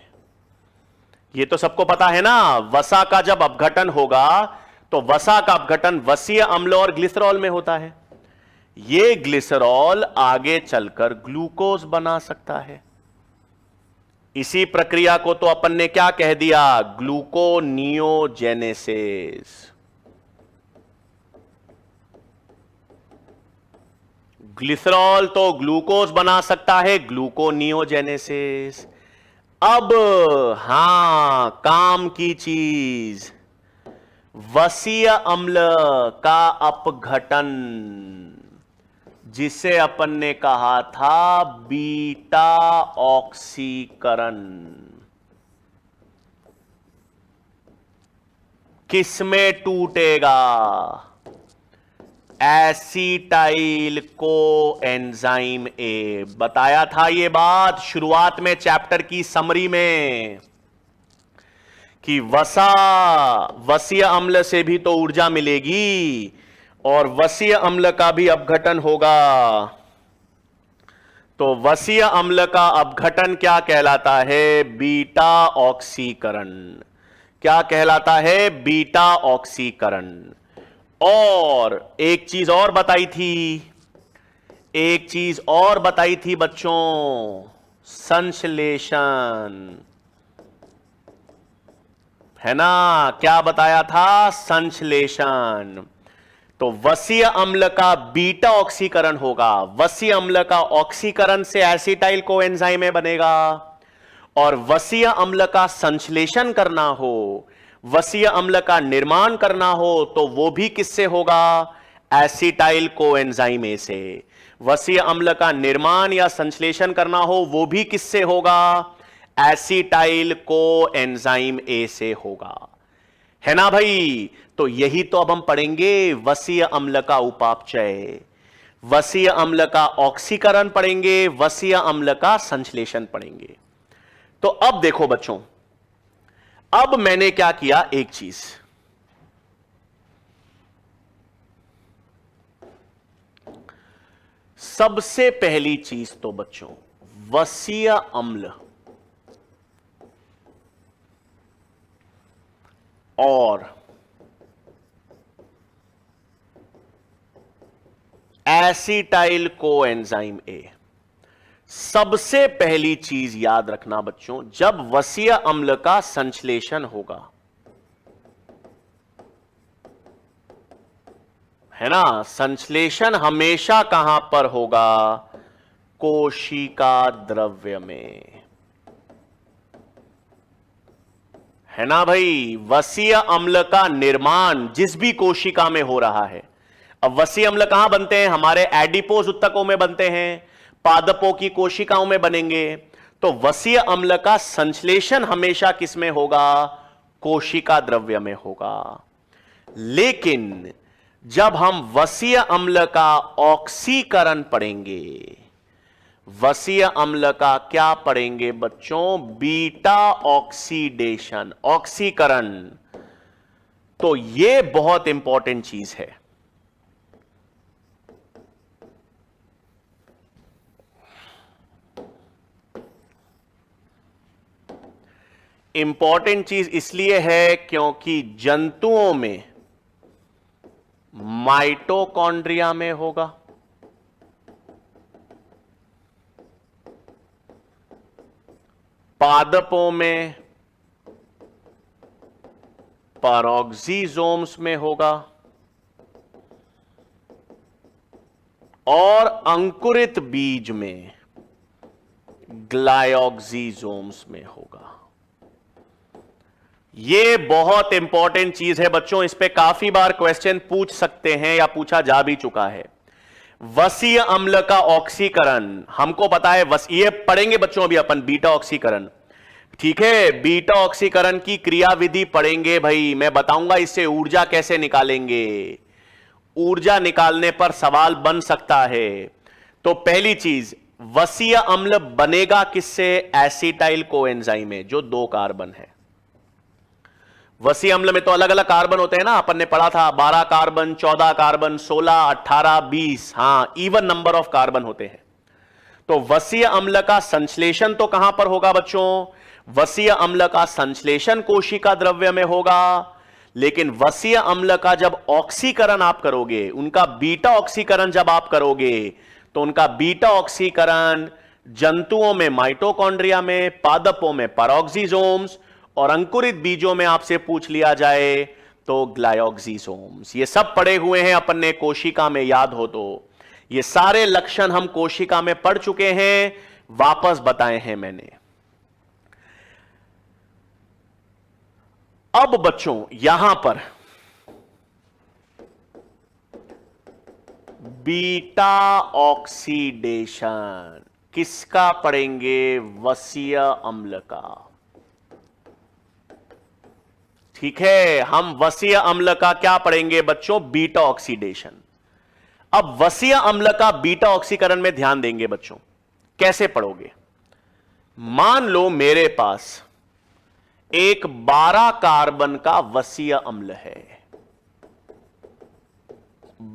[SPEAKER 1] यह तो सबको पता है ना। वसा का जब अपघटन होगा तो वसा का अपघटन वसीय अम्ल और ग्लिसरॉल में होता है। यह ग्लिसरॉल आगे चलकर ग्लूकोज बना सकता है। इसी प्रक्रिया को तो अपन ने क्या कह दिया? ग्लूकोनियोजेनेसिस। ग्लिसरॉल तो ग्लूकोज बना सकता है, ग्लूकोनियोजेनेसिस। अब काम की चीज, वसीय अम्ल का अपघटन, जिसे अपन ने कहा था बीटा ऑक्सीकरण, किसमें टूटेगा? Acetyl coenzyme A. बताया था ये बात शुरुआत में चैप्टर की समरी में कि वसीय अम्ल से भी तो ऊर्जा मिलेगी और वसीय अम्ल का भी अपघटन होगा। तो वसीय अम्ल का अपघटन क्या कहलाता है? बीटा ऑक्सीकरण। क्या कहलाता है? बीटा ऑक्सीकरण। और एक चीज और बताई थी, बच्चों, संश्लेषण, है ना? क्या बताया था? संश्लेषण। तो वसीय अम्ल का बीटा ऑक्सीकरण होगा। वसीय अम्ल का ऑक्सीकरण से एसिटाइल कोएंजाइम बनेगा और वसीय अम्ल का संश्लेषण करना हो, वसीय अम्ल का निर्माण करना हो तो वो भी किससे होगा? एसिटाइल कोएंजाइम ए से। वसीय अम्ल का निर्माण या संश्लेषण करना हो वो भी किससे होगा? एसिटाइल कोएंजाइम ए से होगा, है ना भाई? तो यही तो अब हम पढ़ेंगे, वसीय अम्ल का उपापचय, वसीय अम्ल का ऑक्सीकरण पढ़ेंगे, वसीय अम्ल का संश्लेषण पढ़ेंगे। तो अब देखो बच्चों, अब मैंने क्या किया, एक चीज, सबसे पहली चीज तो बच्चों, वसीय अम्ल और एसिटाइल कोएंजाइम ए, सबसे पहली चीज याद रखना बच्चों, जब वसीय अम्ल का संश्लेषण होगा, है ना? संश्लेषण हमेशा कहां पर होगा? कोशिका द्रव्य में, है ना भाई? वसीय अम्ल का निर्माण जिस भी कोशिका में हो रहा है, अब वसीय अम्ल कहां बनते हैं? हमारे एडिपोज ऊतकों में बनते हैं, पादपों की कोशिकाओं में बनेंगे। तो वसीय अम्ल का संश्लेषण हमेशा किसमें होगा? कोशिका द्रव्य में होगा। लेकिन जब हम वसीय अम्ल का ऑक्सीकरण पढ़ेंगे, वसीय अम्ल का क्या पढ़ेंगे बच्चों? बीटा ऑक्सीडेशन, ऑक्सीकरण। तो यह बहुत इंपॉर्टेंट चीज है। इंपॉर्टेंट चीज इसलिए है क्योंकि जंतुओं में माइटोकॉन्ड्रिया में होगा, पादपों में पैरोक्सिसोम्स में होगा और अंकुरित बीज में ग्लायोक्सिसोम्स में होगा। यह बहुत इंपॉर्टेंट चीज है बच्चों, इस पे काफी बार क्वेश्चन पूछ सकते हैं या पूछा जा भी चुका है। वसीय अम्ल का ऑक्सीकरण हमको पता है, ये पढ़ेंगे बच्चों अभी अपन, बीटा ऑक्सीकरण, ठीक है? बीटा ऑक्सीकरण की क्रियाविधि पढ़ेंगे भाई, मैं बताऊंगा इससे ऊर्जा कैसे निकालेंगे। ऊर्जा निकालने पर सवाल बन सकता है। तो पहली चीज, वसीय अम्ल बनेगा किससे? एसिटाइल कोएंजाइम में, जो 2 कार्बन है। वसीय अम्ल में तो अलग अलग कार्बन होते हैं ना, अपन ने पढ़ा था, 12 कार्बन, 14 कार्बन, 16, 18, 20, हां, इवन नंबर ऑफ कार्बन होते हैं। तो वसीय अम्ल का संश्लेषण तो कहां पर होगा बच्चों? वसीय अम्ल का संश्लेषण कोशिका द्रव्य में होगा। लेकिन वसीय अम्ल का जब ऑक्सीकरण आप करोगे, उनका बीटा ऑक्सीकरण जब आप करोगे, तो उनका बीटा ऑक्सीकरण जंतुओं में माइटोकॉन्ड्रिया में, पादपों में पैरोक्सिसोम्स और अंकुरित बीजों में आपसे पूछ लिया जाए तो ग्लायोक्सिसोम्स। ये सब पढ़े हुए हैं अपन ने कोशिका में, याद हो तो। ये सारे लक्षण हम कोशिका में पढ़ चुके हैं, वापस बताए हैं मैंने। अब बच्चों यहां पर बीटा ऑक्सीडेशन किसका पढ़ेंगे? वसीय अम्ल का, ठीक है? हम वसीय अम्ल का क्या पढ़ेंगे बच्चों? Beta oxidation. अब वसीय अम्ल का बीटा ऑक्सीकरण में ध्यान देंगे बच्चों, कैसे पढ़ोगे? मान लो मेरे पास एक 12 कार्बन का वसीय अम्ल है,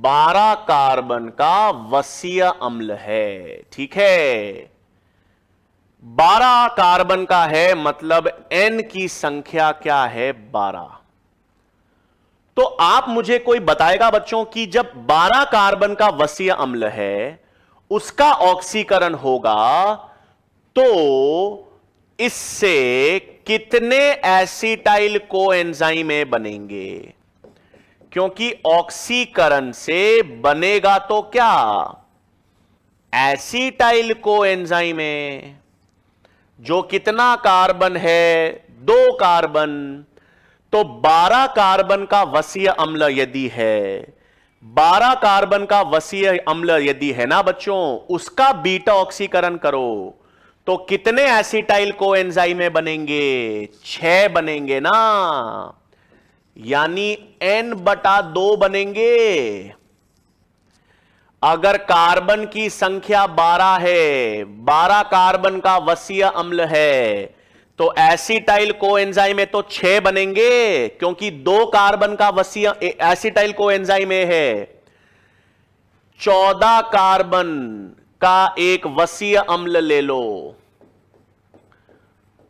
[SPEAKER 1] 12 कार्बन का वसीय अम्ल है, ठीक है। 12 कार्बन का है, मतलब N की संख्या क्या है? 12। तो आप मुझे कोई बताएगा बच्चों कि जब 12 कार्बन का वसीय अम्ल है, उसका ऑक्सीकरण होगा तो इससे कितने एसिटाइल कोएंजाइमें बनेंगे? क्योंकि ऑक्सीकरण से बनेगा तो क्या? एसिटाइल कोएंजाइमें। जो कितना कार्बन है? 2 कार्बन। तो 12 कार्बन का वसीय अम्ल यदि है, 12 कार्बन का वसीय अम्ल यदि है ना बच्चों, उसका बीटा ऑक्सीकरण करो तो कितने एसिटाइल कोएंजाइमें बनेंगे? 6 बनेंगे ना, यानी N/2 बनेंगे। अगर कार्बन की संख्या 12 है, 12 कार्बन का वसीय अम्ल है, तो एसिटाइल कोएंजाइम में तो 6 बनेंगे, क्योंकि 2 कार्बन का वसीय एसिटाइल कोएंजाइम में है। 14 कार्बन का एक वसीय अम्ल ले लो,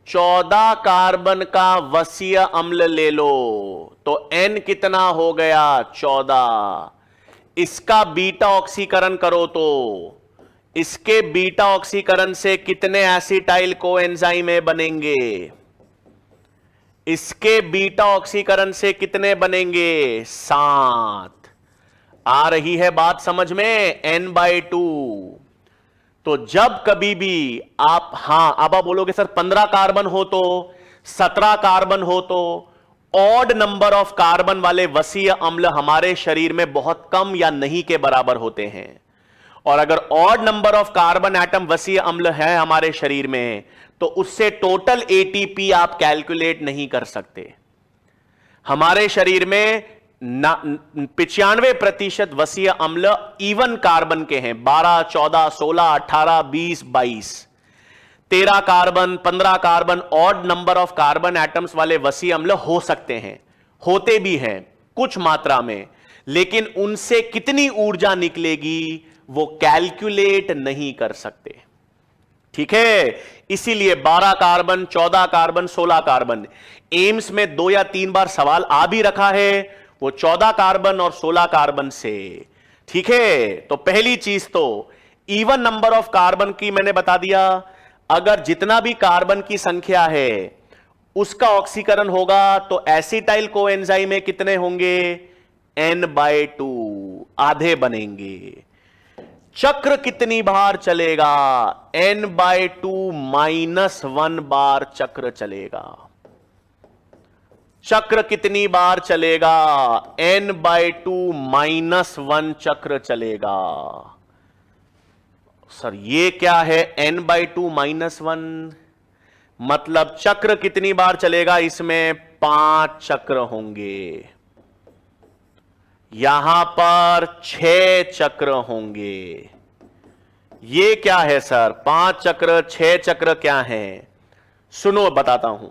[SPEAKER 1] 14 कार्बन का वसीय अम्ल ले लो, तो N कितना हो गया? 14। इसका बीटा ऑक्सीकरण करो तो इसके बीटा ऑक्सीकरण से कितने एसिटाइल कोएंजाइमें बनेंगे? इसके बीटा ऑक्सीकरण से कितने बनेंगे? 7। आ रही है बात समझ में? N/2। तो जब कभी भी आप, अब आप बोलोगे सर 15 कार्बन हो तो, 17 कार्बन हो तो, ऑड नंबर ऑफ कार्बन वाले वसीय अम्ल हमारे शरीर में बहुत कम या नहीं के बराबर होते हैं। और अगर odd number of carbon atom वसीय अम्ल है हमारे शरीर में, तो उससे टोटल एटीपी आप कैलकुलेट नहीं कर सकते। हमारे शरीर में 95% वसीय अम्ल इवन कार्बन के हैं, 12, 14, 16, 18, 20, 22। 13 carbon, 15 carbon, odd number of carbon atoms वाले वसीय अम्ल हो सकते हैं, होते भी हैं कुछ मात्रा में, लेकिन उनसे कितनी ऊर्जा निकलेगी वो कैलकुलेट नहीं कर सकते। ठीक है, इसीलिए 12 कार्बन, 14 कार्बन, 16 कार्बन, एम्स में 2 या 3 बार सवाल आ भी रखा है, वो 14 कार्बन और 16 कार्बन से। ठीक है, तो पहली चीज तो इवन नंबर ऑफ कार्बन की मैंने बता दिया। अगर जितना भी कार्बन की संख्या है उसका ऑक्सीकरण होगा तो एसिटाइल कोएंजाइम में कितने होंगे? N/2, आधे बनेंगे। चक्र कितनी बार चलेगा? N/2 -1 बार चक्र चलेगा। चक्र कितनी बार चलेगा? N/2 -1 चक्र चलेगा। सर ये क्या है N/2 -1? मतलब चक्र कितनी बार चलेगा? इसमें 5 चक्र होंगे, यहां पर 6 चक्र होंगे। ये क्या है सर? 5 चक्र, 6 चक्र क्या है? सुनो बताता हूं।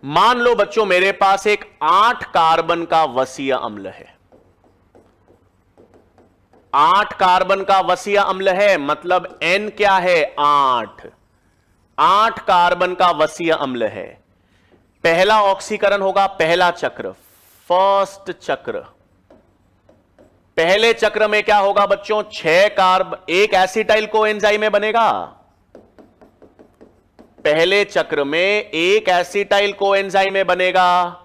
[SPEAKER 1] मान लो बच्चों मेरे पास एक 8 कार्बन का वसीय अम्ल है, 8 कार्बन का वसीय अम्ल है, मतलब N क्या है? 8। 8 कार्बन का वसीय अम्ल है। पहला ऑक्सीकरण होगा, पहला चक्र, फर्स्ट चक्र। पहले चक्र में क्या होगा बच्चों? 6 कार्बन, एक एसिटाइल कोएंजाइम में बनेगा। पहले चक्र में एक एसिटाइल कोएंजाइम में बनेगा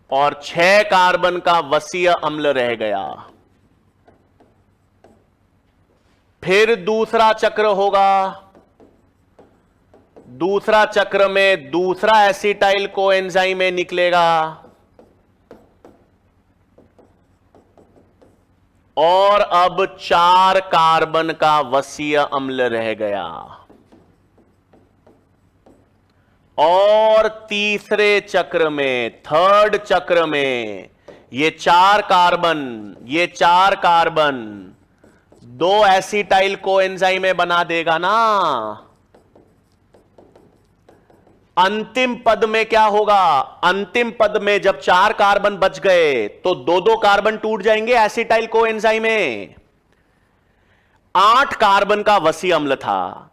[SPEAKER 1] और 6 कार्बन का वसीय अम्ल रह गया। फिर दूसरा चक्र होगा, दूसरा चक्र में दूसरा एसिटाइल कोएंजाइम में निकलेगा और अब 4 कार्बन का वसीय अम्ल रह गया। और तीसरे चक्र में, थर्ड चक्र में ये 4 कार्बन 2 एसिटाइल कोएंजाइम में बना देगा ना। अंतिम पद में क्या होगा? अंतिम पद में जब 4 कार्बन बच गए तो 2-2 कार्बन टूट जाएंगे एसिटाइल कोएंजाइम में। 8 कार्बन का वसी अम्ल था,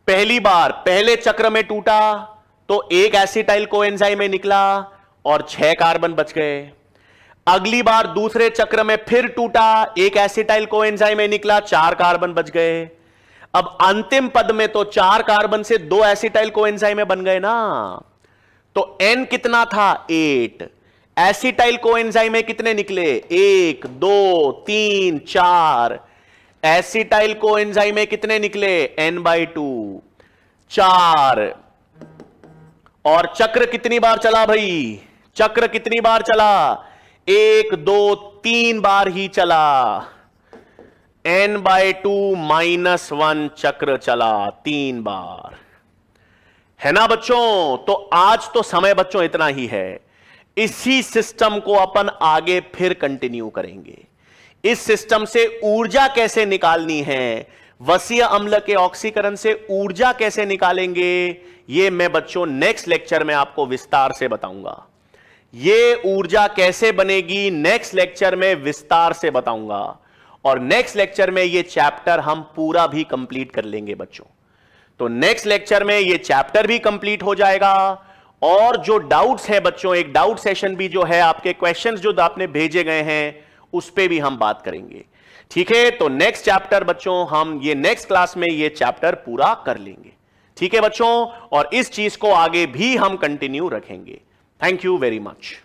[SPEAKER 1] पहली बार पहले चक्र में टूटा तो 1 एसिटाइल कोएंजाइम में निकला और 6 कार्बन बच गए। अगली बार दूसरे चक्र में फिर टूटा, 1 एसिटाइल कोएंजाइम में निकला, 4 कार्बन बच गए। अब अंतिम पद में तो 4 कार्बन से 2 एसिटाइल कोएंजाइम में बन गए ना, तो N कितना था? 8। एसिटाइल कोएंजाइम में कितने निकले? 1 2 3 4। एसिटाइल कोएंजाइम में कितने निकले? N/2 4। और चक्र कितनी बार चला भाई? चक्र कितनी बार चला? 1 2 3 बार ही चला। N/2 -1 चक्र चला 3 बार, है ना बच्चों? तो आज तो समय बच्चों इतना ही है। इसी सिस्टम को अपन आगे फिर कंटिन्यू करेंगे। इस सिस्टम से ऊर्जा कैसे निकालनी है, वसीय अम्ल के ऑक्सीकरण से ऊर्जा कैसे निकालेंगे, ये मैं बच्चों नेक्स्ट लेक्चर में आपको विस्तार से बताऊंगा। ये ऊर्जा कैसे बनेगी नेक्स्ट लेक्चर में विस्तार से बताऊंगा, और नेक्स्ट लेक्चर में ये चैप्टर हम पूरा भी कंप्लीट कर लेंगे बच्चों। तो नेक्स्ट लेक्चर में ये चैप्टर भी कंप्लीट हो जाएगा, और जो डाउट्स है बच्चों, एक डाउट सेशन भी जो है, आपके क्वेश्चंस जो आपने भेजे गए हैं उस पे भी हम बात करेंगे। ठीक है, तो नेक्स्ट चैप्टर बच्चों हम ये नेक्स्ट क्लास में ये चैप्टर पूरा कर लेंगे। ठीक है बच्चों, और इस चीज को आगे भी हम कंटिन्यू रखेंगे। Thank you very much.